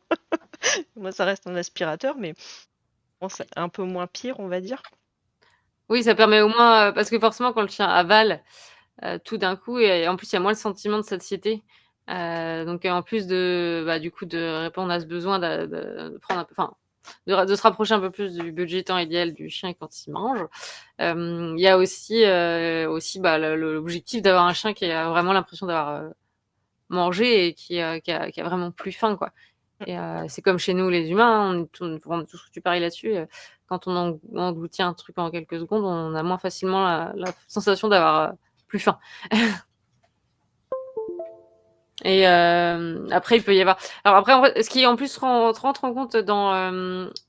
Moi, ça reste un aspirateur, mais bon, c'est un peu moins pire, on va dire. Oui, ça permet au moins, parce que forcément quand le chien avale, tout d'un coup et en plus, il y a moins le sentiment de satiété. Donc en plus du coup, de répondre à ce besoin de prendre un peu enfin, de se rapprocher un peu plus du budget temps idéal du chien quand il mange. Il y a aussi l'objectif d'avoir un chien qui a vraiment l'impression d'avoir, mangé et qui a vraiment plus faim, quoi. Mmh. Et c'est comme chez nous les humains, on est tous foutus pareil là-dessus, quand on engloutit un truc en quelques secondes, on a moins facilement la sensation d'avoir, plus faim. Et après il peut y avoir alors après en vrai, ce qui en plus rentre en compte dans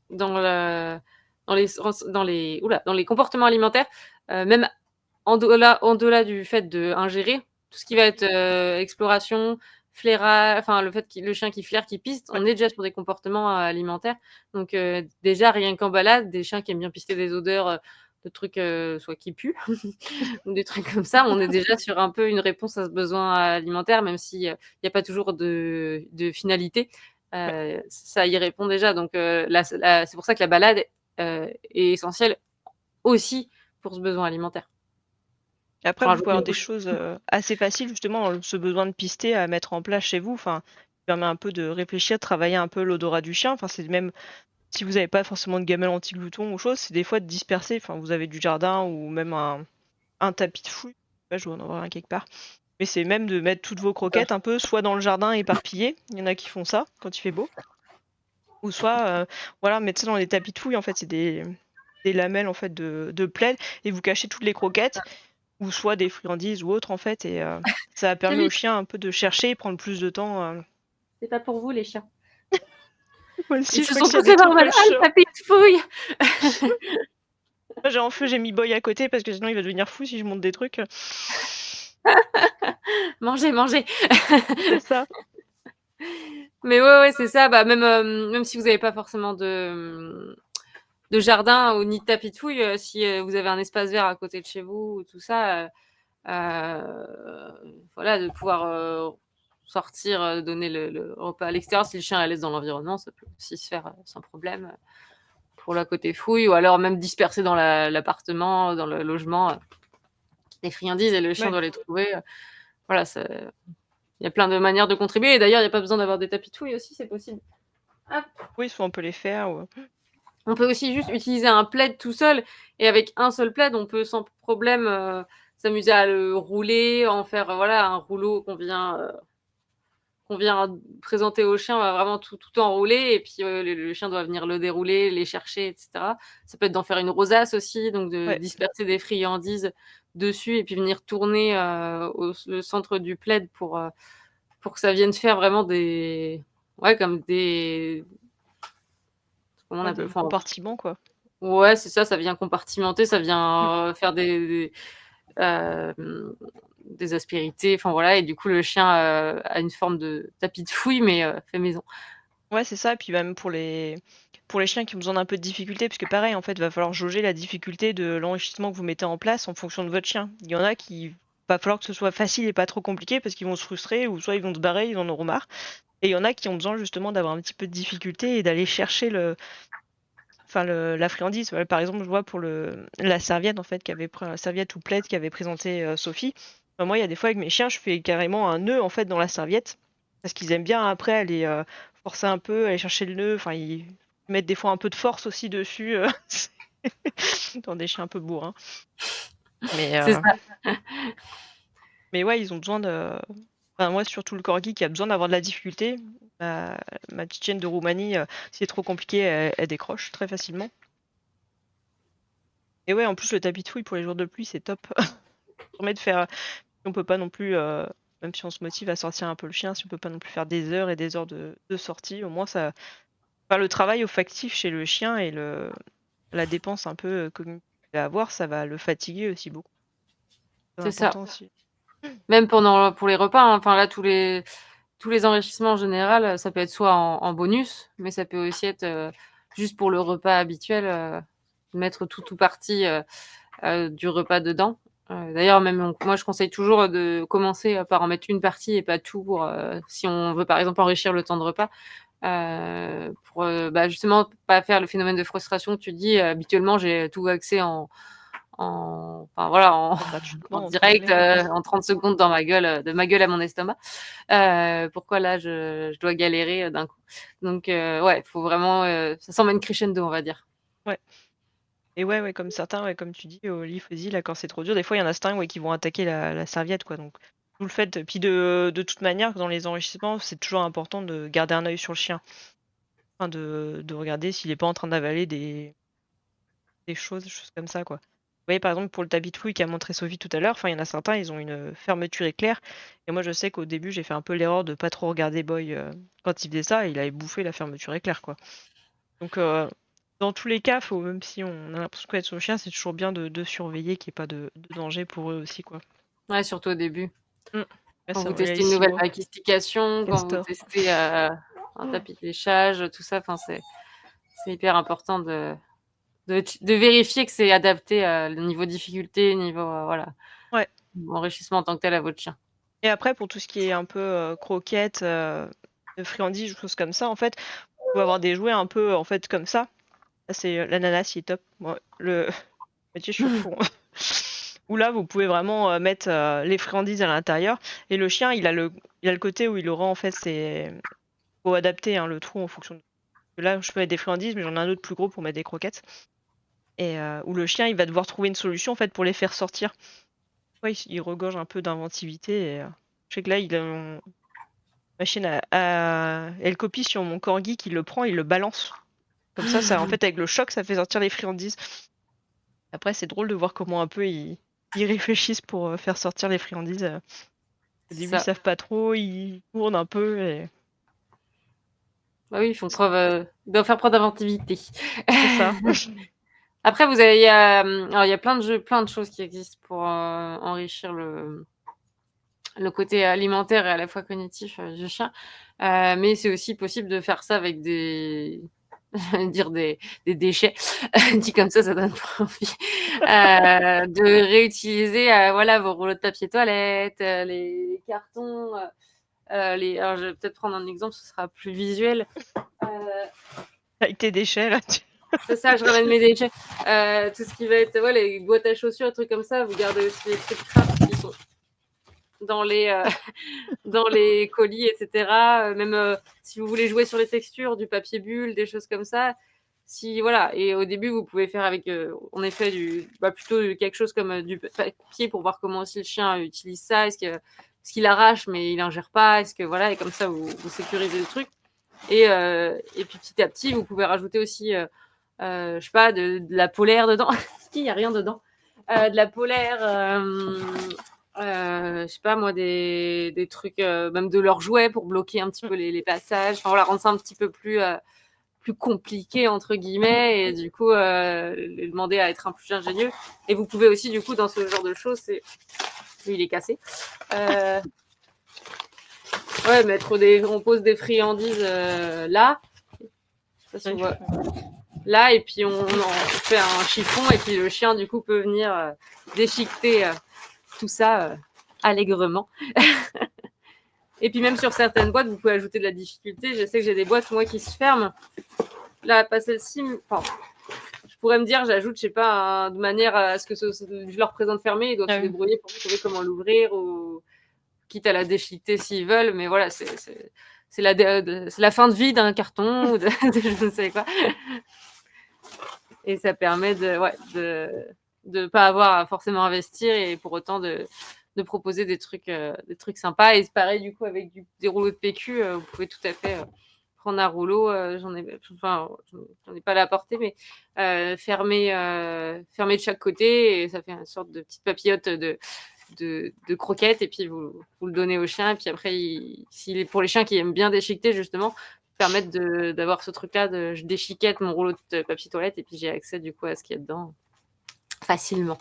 le dans les comportements alimentaires, même en delà du fait d'ingérer, tout ce qui va être, exploration, flairage, enfin le fait le chien qui flaire, qui piste, Ouais. on est déjà sur des comportements, alimentaires. Donc déjà rien qu'en balade, des chiens qui aiment bien pister des odeurs, de trucs, soit qui puent ou des trucs comme ça, on est déjà sur un peu une réponse à ce besoin alimentaire, même si, il y a pas toujours de finalité. Ouais. Ça y répond déjà. Donc c'est pour ça que la balade, est essentielle aussi pour ce besoin alimentaire. Après, Enfin, vous je pouvez avoir des choses, assez faciles justement, ce besoin de pister à mettre en place chez vous, enfin, qui permet un peu de réfléchir, de travailler un peu l'odorat du chien. Enfin, c'est même si vous avez pas forcément de gamelle anti-glouton ou chose, c'est des fois de disperser, enfin, vous avez du jardin ou même un tapis de fouille, je dois en avoir un quelque part. Mais c'est même de mettre toutes vos croquettes un peu soit dans le jardin éparpillées, il y en a qui font ça quand il fait beau, ou soit, voilà, mettre ça dans les tapis de fouille, en fait, c'est des lamelles, en fait, de plaid et vous cachez toutes les croquettes ou soit des friandises ou autres, en fait et ça Très permet au vite, chien un peu de chercher et prendre plus de temps, c'est pas pour vous les chiens. Moi Ils aussi, je se crois que sont s'il y a poussés des vers le trucs mal. que «Ah, je le tapis de fouille!» moi, j'ai en feu, j'ai mis Boy à côté parce que sinon il va devenir fou si je monte des trucs, «Mangez, mangez!» c'est ça. Mais ouais, c'est ça. Bah, même si vous avez pas forcément de jardin ou ni de tapis de fouille, si, vous avez un espace vert à côté de chez vous ou tout ça, voilà, de pouvoir, sortir, donner le repas à l'extérieur. Si le chien est à l'aise dans l'environnement, ça peut aussi se faire, sans problème, pour le côté fouille ou alors même disperser dans l'appartement, dans le logement, des friandises et le chien Ouais. doit les trouver, voilà, il y a plein de manières de contribuer et d'ailleurs, il y a pas besoin d'avoir des tapis de fouille aussi, c'est possible. Hop. Oui, soit on peut les faire ou On peut aussi juste utiliser un plaid tout seul et avec un seul plaid, on peut sans problème, s'amuser à le rouler, en faire, voilà, un rouleau qu'on vient présenter au chien, on va vraiment tout enrouler et puis, le chien doit venir le dérouler, les chercher et cetera. Ça peut être d'en faire une rosace aussi, donc de ouais. disperser des friandises dessus et puis venir tourner, le centre du plaid pour que ça vienne faire vraiment des ouais, comme des comment on Ouais, appelle? des Enfin, compartiments, quoi. ouais, c'est ça, ça vient compartimenter, ça Mmh. vient, faire hem, des aspérités, enfin voilà et du coup le chien, a une forme de tapis de fouille mais, fait maison. Ouais, c'est ça et puis même pour les chiens qui ont besoin d'un peu de difficulté, parce que pareil, en fait, va falloir jauger la difficulté de l'enrichissement que vous mettez en place en fonction de votre chien. Il y en a qui va falloir que ce soit facile et pas trop compliqué parce qu'ils vont se frustrer ou soit ils vont se barrer, ils en auront marre et il y en a qui ont besoin justement d'avoir un petit peu de difficulté et d'aller chercher la friandise. Ouais, par exemple, je vois pour la serviette, en fait, la serviette ou plaid qu'avait présenté Sophie. Moi, il y a des fois avec mes chiens, je fais carrément un nœud en fait dans la serviette parce qu'ils aiment bien après aller forcer un peu, aller chercher le nœud. Enfin, ils mettent des fois un peu de force aussi dessus dans des chiens un peu bourrins. Mais, C'est euh, ça. mais ouais, ils ont besoin de. Enfin, moi, surtout le corgi qui a besoin d'avoir de la difficulté. Ma, ma petite chienne de Roumanie, si c'est trop compliqué, elle décroche très facilement. Et ouais, en plus, le tapis de fouille pour les jours de pluie, c'est top. Ça permet de faire. On peut pas non plus, même si on se motive à sortir un peu le chien, si on peut pas non plus faire des heures et des heures de sortie, au moins ça. Enfin, le travail olfactif chez le chien et la dépense un peu cognitive qu'il va avoir, ça va le fatiguer aussi beaucoup. C'est C'est ça. important aussi. Même pour les repas, hein, enfin là tous les enrichissements en général, ça peut être soit en bonus, mais ça peut aussi être, juste pour le repas habituel, mettre tout ou partie, du repas dedans. D'ailleurs même moi je conseille toujours de commencer, par en mettre une partie et pas tout pour, si on veut par exemple enrichir le temps de repas, pour, justement pas faire le phénomène de frustration que tu dis, habituellement j'ai tout axé enfin voilà, en Gratuitement entre direct, guillemets. en 30 secondes dans ma gueule, de ma gueule à mon estomac. Pourquoi là je dois galérer, d'un coup? Donc ouais, faut vraiment, ça s'emmène crescendo, on va dire. Ouais. Et ouais, comme certains, ouais, comme tu dis, au Leafezy, là, quand c'est trop dur, des fois, il y en a certains, ouais, qui vont attaquer la serviette, quoi. Donc, tout le fait. Puis de toute manière, dans les enrichissements, c'est toujours important de garder un œil sur le chien. Enfin, de regarder s'il est pas en train d'avaler des choses comme ça, quoi. Vous voyez, par exemple, pour le tapis de fouille qu'a montré Sophie tout à l'heure, enfin, il y en a certains, ils ont une fermeture éclair. Et moi, je sais qu'au début, j'ai fait un peu l'erreur de pas trop regarder Boy quand il faisait ça. Et il avait bouffé la fermeture éclair, quoi. Donc, dans tous les cas, même si on a l'impression qu'on va être sur le chien, c'est toujours bien de surveiller qu'il n'y ait pas de danger pour eux aussi, quoi. Ouais, surtout au début. Mm. Ouais, Quand ça, vous il y a les testez une 6 nouvelle mois, mastication, quand vous castor. testez, un tapis de léchage, tout ça, enfin c'est hyper important de vérifier que c'est adapté, le niveau difficulté, niveau, voilà, Ouais. enrichissement en tant que tel à votre chien. Et après, pour tout ce qui est un peu croquettes, friandises, choses comme ça, en fait, vous pouvez avoir des jouets un peu en fait comme ça. Là, c'est l'ananas, il est top. Moi, le Mathieu, je suis au fond. Où là, vous pouvez vraiment mettre les friandises à l'intérieur. Et le chien, il a le côté où il aura en fait ses. Faut adapter le trou en fonction de. Là, je peux mettre des friandises, mais j'en ai un autre plus gros pour mettre des croquettes. Et où le chien, il va devoir trouver une solution en fait pour les faire sortir. Ouais, il regorge un peu d'inventivité. Et, je sais que là, machine elle copie sur mon corgi qui le prend, il le balance. Comme ça, en fait, avec le choc, ça fait sortir les friandises. Après, c'est drôle de voir comment un peu ils réfléchissent pour faire sortir les friandises. Au C'est début, ils ça. savent pas trop, ils tournent un peu. Et. Bah oui, ils doivent faire preuve d'inventivité. C'est ça. Après vous avez alors il y a plein de jeux, plein de choses qui existent pour, enrichir le côté alimentaire et à la fois cognitif, du chien. Mais c'est aussi possible de faire ça avec j'allais dire des déchets. Dit comme ça donne pas envie. De réutiliser, voilà, vos rouleaux de papier toilette, les cartons, alors je vais peut-être prendre un exemple, ce sera plus visuel. Heu Avec tes déchets, là. C'est ça, je ramène mes déchets. Tout ce qui va être, ouais, les boîtes à chaussures, des trucs comme ça, vous gardez aussi les trucs craft qui sont dans dans les colis, et cetera. Même, si vous voulez jouer sur les textures, du papier bulle, des choses comme ça. Si voilà, et au début, vous pouvez faire avec, en effet plutôt quelque chose comme, du papier pour voir comment aussi le chien utilise ça. Est-ce qu'il arrache mais il ingère pas? Est-ce que voilà, et comme ça vous sécurisez le truc. Et puis petit à petit, vous pouvez rajouter aussi, je sais pas, de la polaire dedans. Il y a rien dedans. De la polaire, je sais pas moi, des trucs, même de leurs jouets pour bloquer un petit peu les passages. Enfin voilà, rendre ça un petit peu plus compliqué entre guillemets, et du coup, lui demander à être un peu plus ingénieux. Et vous pouvez aussi du coup dans ce genre de choses, lui il est cassé. Ouais, on pose des friandises là. Je sais pas si on voit. Là, et puis on fait un chiffon, et puis le chien du coup peut venir déchiqueter tout ça allègrement. Et puis même sur certaines boîtes, vous pouvez ajouter de la difficulté. Je sais que j'ai des boîtes moi qui se ferment. Là, pas celle-ci. Enfin, je pourrais me dire, j'ajoute, je sais pas, de manière à ce que je leur présente fermé, ils doivent se débrouiller pour trouver comment l'ouvrir, ou quitte à la déchiqueter s'ils veulent. Mais voilà, c'est la fin de vie d'un carton ou de je ne sais quoi. Et ça permet de pas avoir à forcément investir, et pour autant de proposer des trucs sympas. Et c'est pareil du coup avec des rouleaux de PQ, vous pouvez tout à fait prendre un rouleau, j'en ai pas à la portée, mais fermé de chaque côté, et ça fait une sorte de petite papillote de croquettes, et puis vous le donnez au chien. Et puis après, pour les chiens qui aiment bien déchiqueter justement, permettre d'avoir ce truc-là je déchiquette mon rouleau de papier toilette, et puis j'ai accès du coup à ce qu'il y a dedans facilement.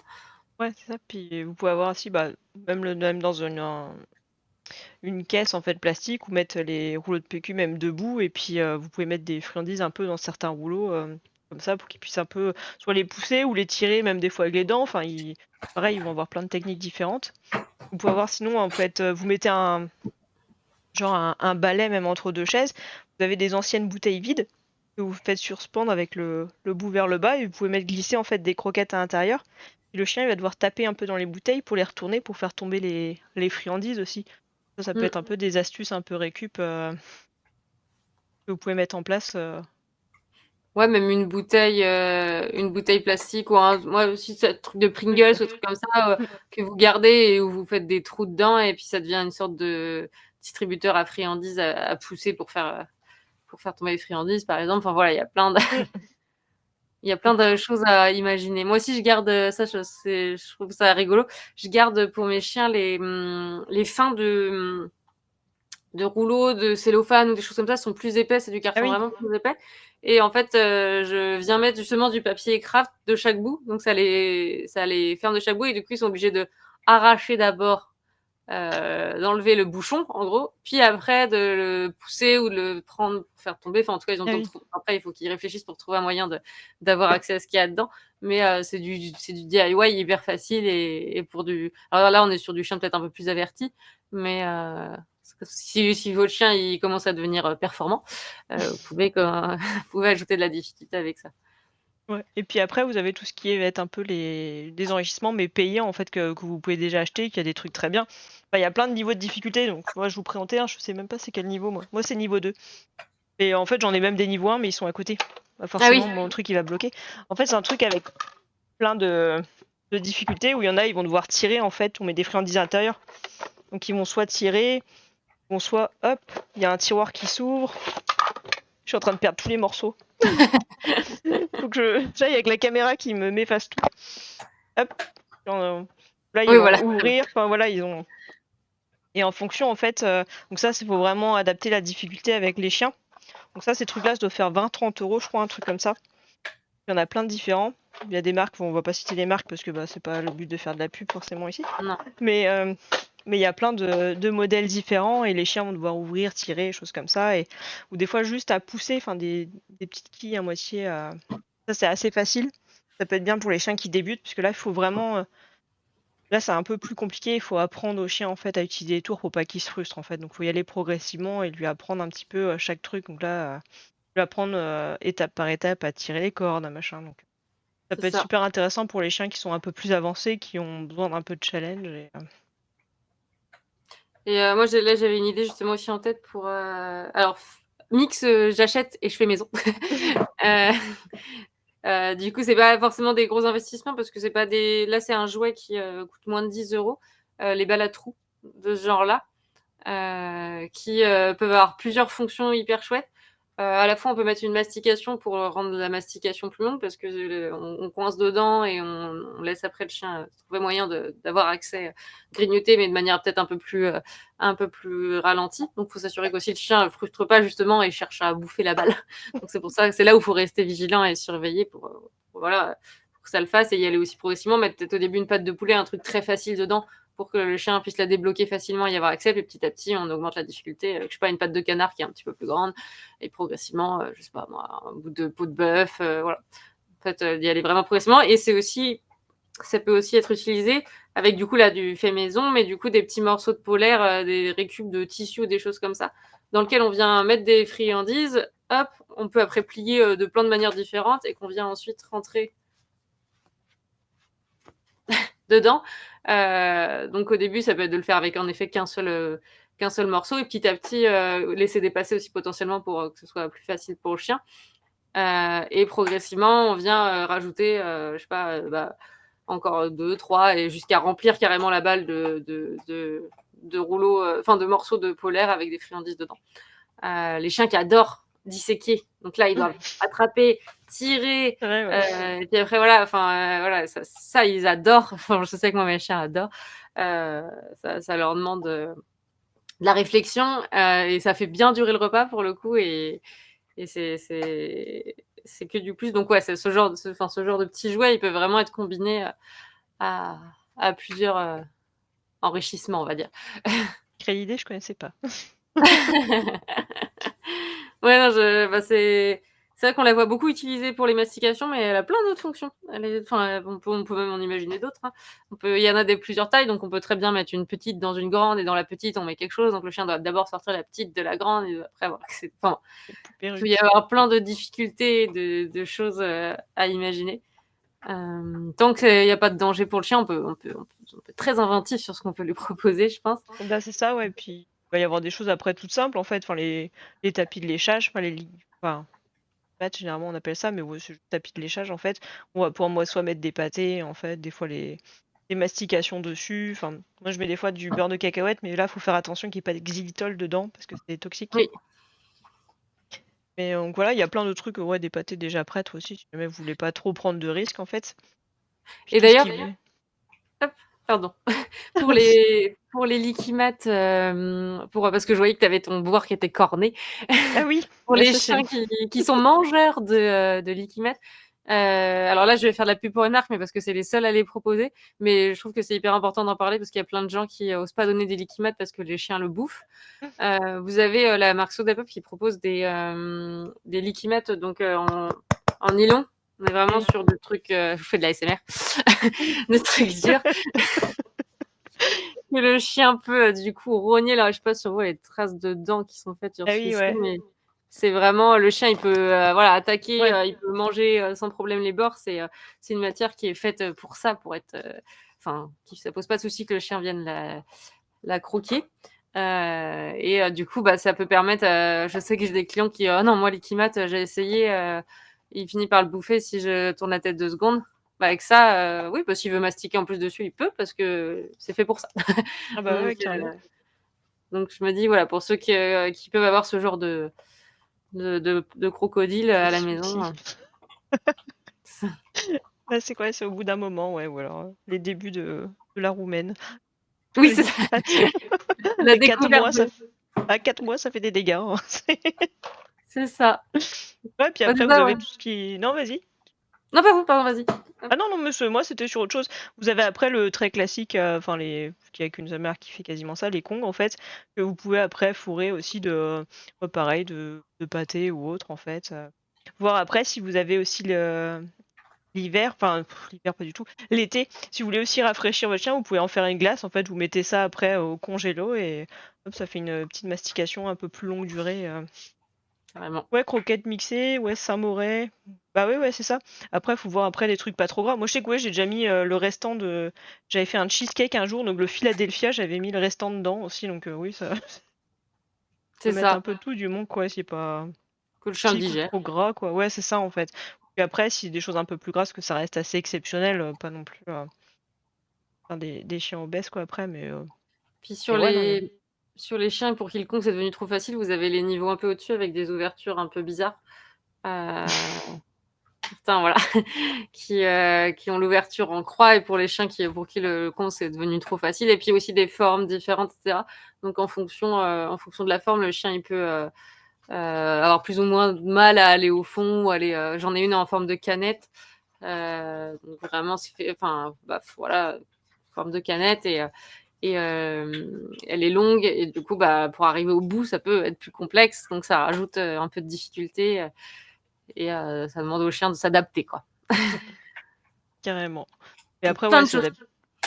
Ouais, c'est ça. Puis vous pouvez avoir aussi, même dans une caisse en fait plastique, ou mettre les rouleaux de PQ même debout, et puis vous pouvez mettre des friandises un peu dans certains rouleaux, comme ça, pour qu'ils puissent un peu soit les pousser ou les tirer, même des fois avec les dents. Enfin, pareil, ils vont avoir plein de techniques différentes. Vous pouvez avoir sinon, en fait, vous mettez un balai même entre deux chaises. Vous avez des anciennes bouteilles vides. que vous faites suspendre avec le bout vers le bas et vous pouvez mettre glisser en fait des croquettes à l'intérieur. Et le chien il va devoir taper un peu dans les bouteilles pour les retourner pour faire tomber les friandises aussi. Ça peut Mmh. être un peu des astuces un peu récup que vous pouvez mettre en place. Ouais, même une bouteille plastique ou moi aussi, ce truc de Pringles ou truc comme ça, Mm. que vous gardez et où vous faites des trous dedans et puis ça devient une sorte de distributeur à friandises à pousser pour faire tomber les friandises, par exemple. Enfin voilà, il y a plein de Mm. il y a plein de choses à imaginer. Moi aussi, je garde, ça, je trouve ça rigolo. Je garde pour mes chiens les fins de rouleaux de cellophane ou des choses comme ça sont plus épais, c'est du Ah carton oui, vraiment plus épais et en fait, je viens mettre justement du papier craft de chaque bout, donc ça les ferme de chaque bout et du coup, ils sont obligés d'arracher d'abord, d'enlever le bouchon en gros, puis après de le pousser ou de le prendre pour faire tomber. Enfin, en tout cas, ils ont ah le temps de oui. trou après il faut qu'ils réfléchissent pour trouver un moyen d'avoir accès à ce qu'il y a dedans, mais c'est du DIY hyper facile et pour du alors là, on est sur du chien peut-être un peu plus averti, mais si votre chien, il commence à devenir, performant, vous pouvez vous pouvez ajouter de la difficulté avec ça. Ouais. Et puis après, vous avez tout ce qui est va être un peu des enrichissements, mais payants en fait que vous pouvez déjà acheter, qu'il y a des trucs très bien. Enfin, il y a plein de niveaux de difficulté, donc moi je vous présentais un, je sais même pas c'est quel niveau moi. Moi c'est niveau 2. Et en fait j'en ai même des niveaux 1, mais ils sont à côté. Pas Ah oui, forcément mon truc il va bloquer. En fait c'est un truc avec plein de difficultés où il y en a, ils vont devoir tirer en fait, on met des friandises à l'intérieur. Donc ils vont soit tirer, vont soit hop, il y a un tiroir qui s'ouvre. Je suis en train de perdre tous les morceaux. Faut que j'aille avec la caméra qui me m'efface tout. Hop. Là, ils oui, vont voilà. ouvrir. Enfin voilà, ils ont. Et en fonction, en fait, donc ça, il faut vraiment adapter la difficulté avec les chiens. Donc ça, ces trucs-là, ça doit faire 20-30 €, je crois, un truc comme ça. Il y en a plein de différents. Il y a des marques, bon, on va pas citer les marques parce que bah, c'est pas le but de faire de la pub forcément ici. Non, Mais mais il y a plein de modèles différents et les chiens vont devoir ouvrir, tirer, choses comme ça. Ou des fois juste à pousser, enfin des petites quilles à moitié. Ça, c'est assez facile. Ça peut être bien pour les chiens qui débutent, puisque là, il faut vraiment. Là, c'est un peu plus compliqué. Il faut apprendre au chien en fait à utiliser les tours pour pas qu'il se frustre en fait. Donc, il faut y aller progressivement et lui apprendre un petit peu chaque truc. Donc là, lui apprendre étape par étape à tirer les cordes, un machin. Donc, ça c'est peut être ça. super intéressant pour les chiens qui sont un peu plus avancés, qui ont besoin d'un peu de challenge. Et moi, j'avais une idée justement aussi en tête pour, alors mix, j'achète et je fais maison. Heu du coup, c'est pas forcément des gros investissements parce que c'est pas des là, c'est un jouet qui, coûte moins de 10 €, les balles à trous de ce genre-là. Qui peuvent avoir plusieurs fonctions hyper chouettes. À la fois, on peut mettre une mastication pour rendre la mastication plus longue parce que on coince dedans et on laisse après le chien trouver moyen d'avoir accès, grignoter, mais de manière peut-être un peu plus ralentie. Donc, il faut s'assurer qu'aussi le chien ne frustre pas justement et cherche à bouffer la balle. Donc, c'est pour ça que c'est là où il faut rester vigilant et surveiller voilà, pour que ça le fasse et y aller aussi progressivement. Mettre peut-être au début une pâte de poulet, un truc très facile dedans pour que le chien puisse la débloquer facilement et y avoir accès. Puis petit à petit, on augmente la difficulté avec, je sais pas, une patte de canard qui est un petit peu plus grande et progressivement, je sais pas moi, un bout de peau de bœuf, voilà. En fait, d'y aller vraiment progressivement et ça peut aussi être utilisé avec du coup là du fait maison, mais du coup des petits morceaux de polaire, des récup de tissu ou des choses comme ça, dans lequel on vient mettre des friandises. Hop, on peut après plier de plein de manières différentes et qu'on vient ensuite rentrer dedans. Donc au début, ça peut être de le faire avec en effet qu'un seul morceau et petit à petit laisser dépasser aussi potentiellement pour que ce soit plus facile pour le chien. Et progressivement, on vient rajouter, je sais pas, bah, encore 2, 3 et jusqu'à remplir carrément la balle de rouleaux, enfin de morceaux de polaire avec des friandises dedans. Les chiens qui adorent disséquer, donc là, ils doivent attraper, tirer, C'est vrai, ouais. et puis après voilà, enfin, voilà, ça ils adorent. Enfin, je sais que moi mes chiens adorent. Ça leur demande, de la réflexion, et ça fait bien durer le repas pour le coup et c'est que du plus. Donc ouais, c'est ce genre de petits jouets, ils peuvent vraiment être combinés, à plusieurs, enrichissements, on va dire. Quelle idée, je connaissais pas. Ouais, non, bah, C'est vrai qu'on la voit beaucoup utilisée pour les mastications, mais elle a plein d'autres fonctions. Enfin, on peut même en imaginer d'autres, hein. Il y en a de plusieurs tailles, donc on peut très bien mettre une petite dans une grande et dans la petite, on met quelque chose. Donc le chien doit d'abord sortir la petite de la grande et après voilà, Les poupées il peut y russes. avoir plein de difficultés, de choses, à imaginer. Tant qu'il y a pas de danger pour le chien, on peut être très inventif sur ce qu'on peut lui proposer, je pense. Bah, c'est ça, ouais, puis il va y avoir des choses après toutes simples, en fait, enfin les tapis de léchage, enfin pattes, généralement on appelle ça, mais ouais, c'est juste tapis de léchage, en fait. On va pouvoir, moi, soit mettre des pâtés, en fait, des fois les mastications dessus, enfin, moi je mets des fois du beurre de cacahuète, mais là, faut faire attention qu'il y ait pas de xylitol dedans parce que c'est toxique. Oui. Mais donc voilà, il y a plein de trucs, ouais, des pâtés déjà prêtes aussi, si jamais vous voulez pas trop prendre de risques, en fait. Puis Et tout ce d'ailleurs qui est hop, pardon. Pour vas-y. les liquimates, parce que je voyais que tu avais ton boire qui était corné. Ah oui, Pour bah les ça c'est chiens qui sont mangeurs de liquimates, alors là, je vais faire de la pub pour une marque, mais parce que c'est les seuls à les proposer. Mais je trouve que c'est hyper important d'en parler parce qu'il y a plein de gens qui osent pas donner des liquimates parce que les chiens le bouffent. Vous avez, la marque Sodapop qui propose des liquimates donc, en nylon. On est vraiment Mmh. sur des trucs, je vous fais de l'ASMR, des trucs durs que le chien peut, du coup rogner. Là, je sais pas si on voit les traces de dents qui sont faites sur Ah oui, celui-ci, ouais. mais c'est vraiment le chien, il peut, voilà, attaquer, Ouais. il peut manger, sans problème les bords. C'est une matière qui est faite, pour ça, pour être, qui ça pose pas de souci que le chien vienne la croquer. Du coup, bah, ça peut permettre, je sais que j'ai des clients qui: «Ah non, moi l'Ikimat, j'ai essayé, il finit par le bouffer si je tourne la tête 2 secondes». Bah, avec ça, oui, bah, s'il veut mastiquer en plus dessus, il peut parce que c'est fait pour ça. Ah bah Donc ouais, carrément. donc je me dis, voilà, pour ceux qui peuvent avoir ce genre de crocodile De à la maison, soucis. Bah, c'est quoi? C'est au bout d'un moment, ouais, ou alors, les débuts de la roumaine. oui, Les c'est ça, liquimates. la À 4 découverte mois, de à 4 mois, ça fait des dégâts, hein. c'est ça. Ouais, puis Ouais, c'est après vous ça, avez ouais. tout ce qui non, vas-y. Non, pardon, vas-y. Ah non, non, mais moi, c'était sur autre chose. Vous avez après le très classique, enfin qu'il y a qu'une seule marque qui fait quasiment ça, les Kong, en fait, que vous pouvez après fourrer aussi pareil, de pâté ou autre, en fait, voir après si vous avez aussi l'hiver, enfin l'hiver pas du tout, l'été, si vous voulez aussi rafraîchir votre chien, vous pouvez en faire une glace, en fait, vous mettez ça après au congélo et hop, ça fait une petite mastication un peu plus longue durée. Carrément. Ouais, croquettes mixées, ouais, Saint-Moré. Bah ouais, ouais, c'est ça. Après, faut voir après les trucs pas trop gras. Moi, je sais que ouais, j'ai déjà mis le restant de. J'avais fait un cheesecake un jour, donc le Philadelphia, j'avais mis le restant dedans aussi, donc oui, ça peut C'est mettre un ça, peu tout du monde, quoi, c'est pas que le chien chic ou digère. trop gras, quoi. Ouais, c'est ça en fait. Puis après, si des choses un peu plus grasses, que ça reste assez exceptionnel, pas non plus faire des chiens obèses, quoi, après, Puis mais ouais, non, il y a. sur les chiens pour qui le con c'est devenu trop facile, vous avez les niveaux un peu au-dessus avec des ouvertures un peu bizarres. Certains, voilà, qui ont l'ouverture en croix et pour les chiens pour qui le con c'est devenu trop facile et puis aussi des formes différentes et cetera. Donc en fonction de la forme, le chien il peut, avoir plus ou moins de mal à aller au fond ou aller, j'en ai une en forme de canette, donc vraiment c'est fait enfin, bah, voilà, forme de canette elle est longue et du coup, bah, pour arriver au bout, ça peut être plus complexe, donc ça rajoute, un peu de difficulté, ça demande au chien de s'adapter, quoi. Mmh, carrément. Et après, Plein ouais, de choses.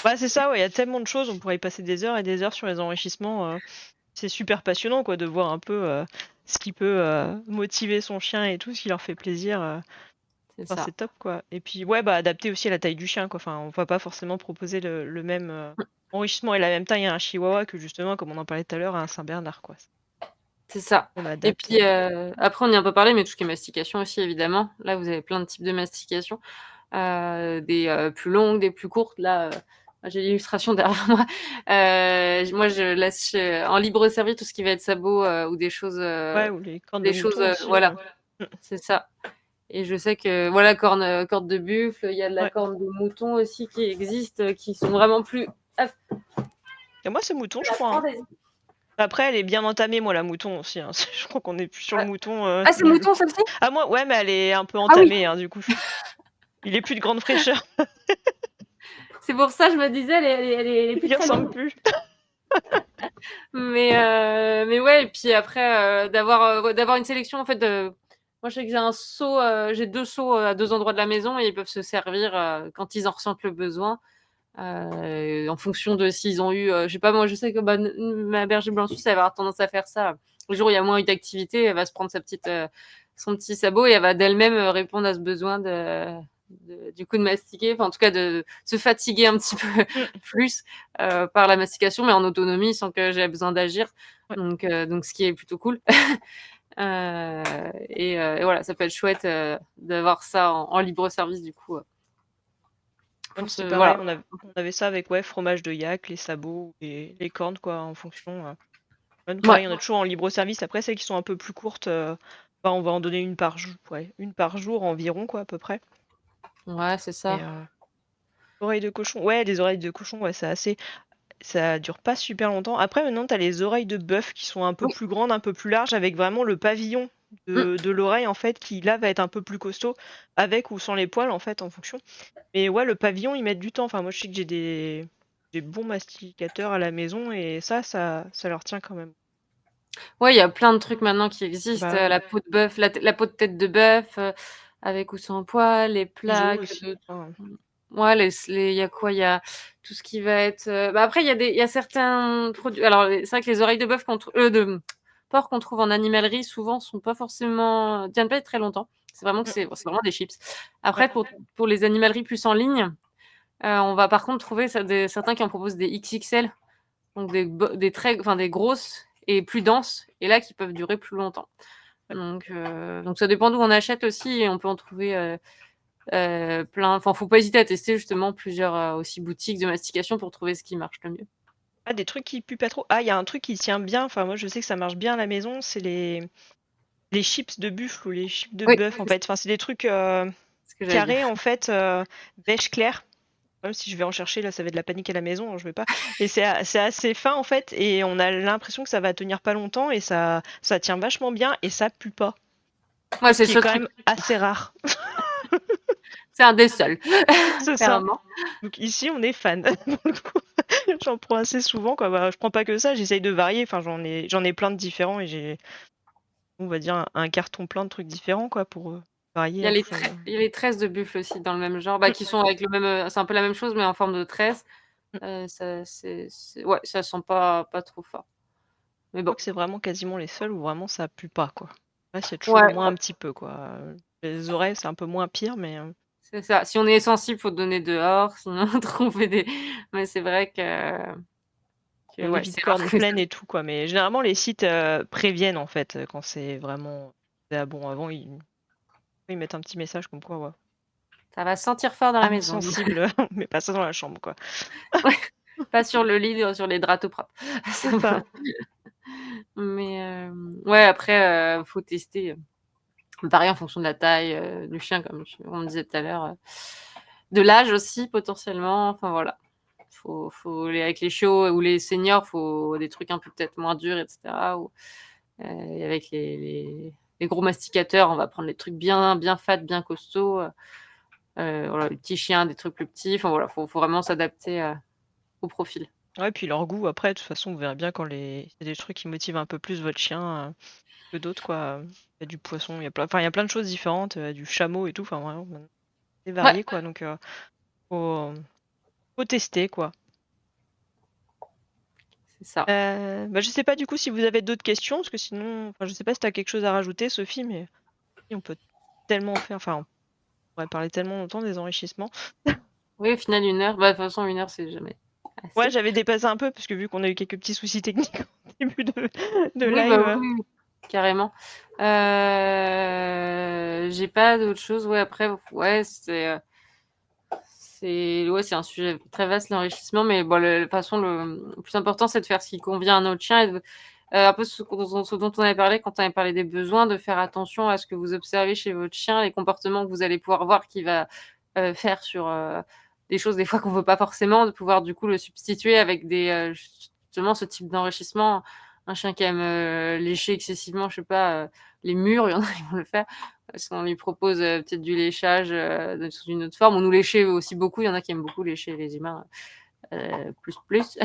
bah, c'est ça, ouais, il y a tellement de choses, on pourrait y passer des heures et des heures sur les enrichissements. C'est super passionnant, quoi, de voir un peu ce qui peut motiver son chien et tout, ce qui leur fait plaisir. C'est Enfin, ça. c'est top, quoi. Et puis, ouais, bah, adapter aussi à la taille du chien, quoi. Enfin, on va pas forcément proposer le même enrichissement et la même taille à un chihuahua que justement, comme on en parlait tout à l'heure, à un Saint-Bernard, quoi. C'est ça On et adapte. puis, après on y a un peu parlé, mais tout ce qui est mastication aussi évidemment. Là, vous avez plein de types de mastication, des, plus longues, des plus courtes. Là, j'ai l'illustration derrière moi. Moi, je laisse en libre service tout ce qui va être sabot, ou Ouais, ou les cornes de mouton aussi. voilà, Mm. c'est ça et je sais que voilà, corne de buffle, il y a de la Ouais. corne de mouton aussi qui existe, qui sont vraiment plus hop, Et moi, c'est mouton, je la crois, prends, hein. vas-y. Après, elle est bien entamée, moi, la mouton aussi, hein. Je crois qu'on est plus sur le Ouais. mouton Ah, c'est du. mouton celle-ci? Ah, moi, ouais, mais elle est un peu Ah oui, entamée, hein, du coup. Il est plus de grande fraîcheur. c'est pour ça, je me disais elle est plus Il très ressemble longue. plus. Mais ouais et puis après, d'avoir une sélection en fait Moi, je sais que j'ai un seau, j'ai 2 seaux, à 2 endroits de la maison et ils peuvent se servir, quand ils en ressentent le besoin, en fonction de s'ils ont eu, je sais pas, moi, je sais que, bah, ma berger blanc suisse, elle va avoir tendance à faire ça. Le jour où il y a moins eu d'activité, elle va se prendre son petit sabot et elle va d'elle-même, répondre à ce besoin du coup de mastiquer, enfin, en tout cas, de se fatiguer un petit peu Mmh. plus, par la mastication, mais en autonomie sans que j'aie besoin d'agir. Ouais. Donc ce qui est plutôt cool. Et voilà, ça peut être chouette, d'avoir ça en libre service du coup, Ouais, nous, pour c'est ce pareil, voilà. on avait ça avec, ouais, fromage de yak, les sabots et les cornes, quoi, en fonction, ouais, nous, Ouais, pareil, on a toujours en libre service. Après, celles qui sont un peu plus courtes, bah, on va en donner une par jour, ouais, une par jour environ, quoi, à peu près. ouais, c'est Et ça. oreilles de cochon, ouais, les oreilles de cochon, ouais, ça dure pas super longtemps. Après, maintenant, t'as les oreilles de bœuf qui sont un peu Oui, plus grandes, un peu plus larges, avec vraiment le pavillon mmh, de l'oreille, en fait, qui là va être un peu plus costaud, avec ou sans les poils, en fait, en fonction. Mais ouais, le pavillon, ils mettent du temps. Enfin, moi, je sais que j'ai des bons masticateurs à la maison et ça leur tient quand même. ouais, il y a plein de trucs maintenant qui existent, Bah ouais. la peau de bœuf, la peau de tête de bœuf, avec ou sans poil, les Iso plaques aussi. de Enfin, ouais, il y a quoi? Il y a tout ce qui va être, bah, après il y a certains produits alors c'est vrai que les oreilles de bœuf de porc qu'on trouve en animalerie souvent sont pas forcément tiennent pas très longtemps. C'est vraiment que mmh, c'est vraiment des chips. ouais. Après pour les animaleries plus en ligne, on va par contre trouver certains qui en proposent des XXL, donc des très enfin des grosses et plus denses et là qui peuvent durer plus longtemps. Ouais. Donc ça dépend d'où on achète aussi et on peut en trouver, plein enfin, faut pas hésiter à tester justement plusieurs, aussi boutiques de mastication pour trouver ce qui marche le mieux. Ah, des trucs qui puent pas trop. Ah, il y a un truc qui tient bien. Enfin, moi, je sais que ça marche bien à la maison, c'est les chips de buffle ou les chips de Oui, bœuf, en c'est fait. Enfin, c'est des trucs ce que j'allais dire. carrés, en fait, beige clair. Même si je vais en chercher, là, ça va être de la panique à la maison, hein, je vais pas. Et c'est assez fin, en fait, et on a l'impression que ça va tenir pas longtemps, et ça tient vachement bien, et ça pue pas. Moi, Ce c'est qui le est seul quand truc. même assez rare. C'est un des seuls, C'est ça. clairement. Donc ici, on est fan. Pour le coup. J'en prends assez souvent, quoi. Bah, je prends pas que ça, j'essaye de varier. Enfin, j'en ai plein de différents, et j'ai, on va dire, un carton plein de trucs différents, quoi, pour varier à fond. Il y a les tresses de buffle aussi dans le même genre, bah, Mm, qui sont avec le même, c'est un peu la même chose mais en forme de tresse. mm. Je Ça c'est ouais, ça sent pas trop fort. Mais crois bon. que c'est vraiment quasiment les seuls où vraiment ça pue pas, quoi. Là, c'est toujours au Ouais, moins un petit peu, quoi. Les oreilles, c'est un peu moins pire, mais c'est ça. Si on est sensible, faut donner dehors, sinon trouver des mais c'est vrai que on ouais, évite c'est rare cornes que ça pleines et tout, quoi. Mais généralement, les sites préviennent, en fait, quand c'est vraiment. Ah bon, avant, ils mettent un petit message comme quoi, ouais. ça va sentir fort dans la Âme maison. sensible, on met pas ça dans la chambre, quoi. Ouais, pas sur le lit, sur les draps tout propres. C'est Ça va. ça. Mais ouais, après, faut tester, pareil en fonction de la taille, du chien comme on disait tout à l'heure, de l'âge aussi potentiellement, enfin voilà. Faut les avec les chiots ou les seniors, faut des trucs un peu peut-être moins durs et cetera ou et avec les gros masticateurs, on va prendre les trucs bien fat, bien costauds, voilà, les petits chiens, des trucs plus petits, enfin voilà, faut vraiment s'adapter, au profil. Ouais, puis leur goût, après, de toute façon, vous verrez bien quand il y a des trucs qui motivent un peu plus votre chien que d'autres, quoi. Il y a du poisson, il y a plein de choses différentes, du chameau et tout, enfin, vraiment, c'est Ouais, varié, quoi. Donc, faut, faut tester, quoi. c'est ça. Bah, je sais pas du coup si vous avez d'autres questions, parce que sinon, enfin, je sais pas si tu as quelque chose à rajouter, Sophie, mais on peut tellement faire, enfin, on pourrait parler tellement longtemps des enrichissements. Oui, au final 1 heure, bah, de toute façon 1 heure, c'est jamais Ouais, assez. j'avais dépassé un peu, parce que vu qu'on a eu quelques petits soucis techniques au début de Oui, bah, live. oui, oui, carrément. J'ai pas d'autre chose. Ouais, après, ouais, c'est un sujet très vaste, l'enrichissement, mais bon, de toute façon, le plus important, c'est de faire ce qui convient à notre chien et un peu ce dont on avait parlé quand on avait parlé des besoins, de faire attention à ce que vous observez chez votre chien, les comportements que vous allez pouvoir voir qu'il va faire sur des choses des fois qu'on veut pas forcément, de pouvoir du coup le substituer avec justement ce type d'enrichissement. Un chien qui aime lécher excessivement, je sais pas, les murs, il y en a qui vont le faire. Parce qu'on lui propose, peut-être du léchage, sous une autre forme ou nous lécher aussi beaucoup. Il y en a qui aiment beaucoup lécher les humains, plus.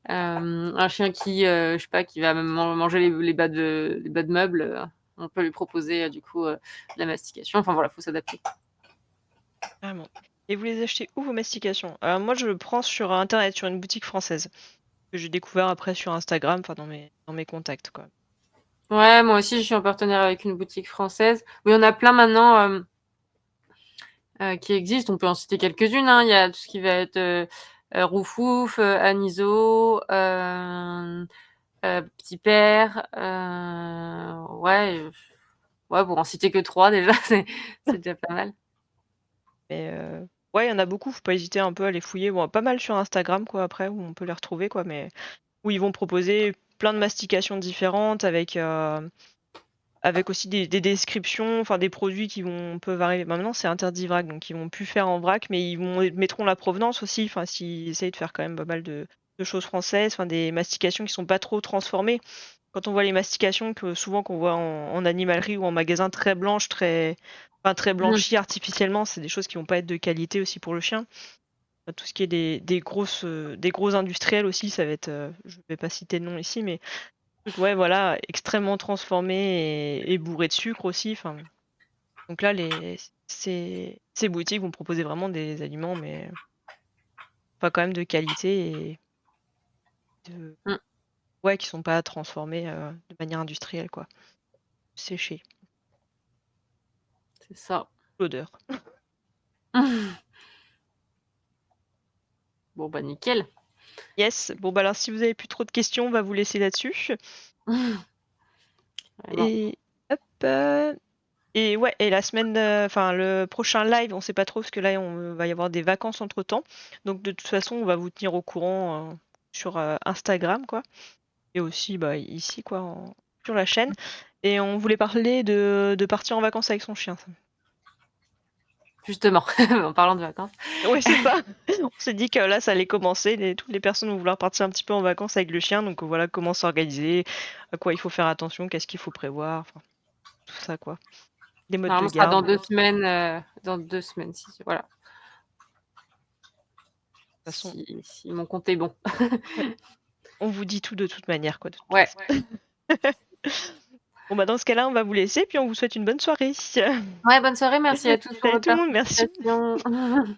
Un chien qui, je sais pas, qui va même manger les bas de meubles, on peut lui proposer, du coup, de la mastication. Enfin voilà, faut s'adapter. Carrément. Et vous les achetez où vos mastications? Alors moi je le prends sur internet, sur une boutique française, que j'ai découvert après sur Instagram, enfin dans mes contacts quoi. Ouais, moi aussi, je suis en partenaire avec une boutique française. Oui, on a plein maintenant qui existent. On peut en citer quelques-unes, hein. Il y a tout ce qui va être Roufouf, Aniso, Petit Père. Ouais, ouais, pour en citer que 3 déjà, c'est déjà pas mal. Mais ouais, il y en a beaucoup, faut pas hésiter un peu à les fouiller. Bon, pas mal sur Instagram quoi après, où on peut les retrouver quoi, mais où ils vont proposer plein de mastications différentes avec aussi des descriptions, enfin des produits qui peuvent arriver. Maintenant, c'est interdit vrac, donc ils vont plus faire en vrac, mais mettront la provenance aussi. Enfin, s'ils essayent de faire quand même pas mal de choses françaises, enfin des mastications qui sont pas trop transformées. Quand on voit les mastications souvent qu'on voit en animalerie ou en magasin très blanches, très Mmh. blanchies artificiellement, c'est des choses qui vont pas être de qualité aussi pour le chien. Enfin, tout ce qui est des gros industriels aussi, ça va être, je vais pas citer de nom ici, mais ouais, voilà, extrêmement transformé et bourré de sucre aussi. Enfin, donc là, ces boutiques vont proposer vraiment des aliments, mais enfin, quand même de qualité et de, Mmh. ouais, qui sont pas transformés de manière industrielle, quoi. Séchés. C'est ça. L'odeur. Bon, bah, nickel. Yes. Bon, bah alors, si vous avez plus trop de questions, on va vous laisser là-dessus. Vraiment. Et hop. Et ouais, et la semaine, enfin le prochain live, on sait pas trop parce que là, on va y avoir des vacances entre-temps. Donc de toute façon, on va vous tenir au courant sur Instagram, quoi. Et aussi bah, ici, quoi, sur la chaîne. Et on voulait parler de partir en vacances avec son chien. Justement, en parlant de vacances. Oui, c'est ça. On s'est dit que là, ça allait commencer. Toutes les personnes vont vouloir partir un petit peu en vacances avec le chien. Donc voilà comment s'organiser, à quoi il faut faire attention, qu'est-ce qu'il faut prévoir, enfin, tout ça, quoi. Des modes de Normalement, ce sera dans garde. De 2 toute semaines, dans 2 semaines, si voilà. façon, Si mon compte est bon. ouais, on vous dit tout de toute manière, quoi, de toute Ouais. façon. Bon, bah, dans ce cas-là, on va vous laisser, puis on vous souhaite une bonne soirée. Ouais, bonne soirée, merci à tous pour Salut votre tout le monde, merci. participation.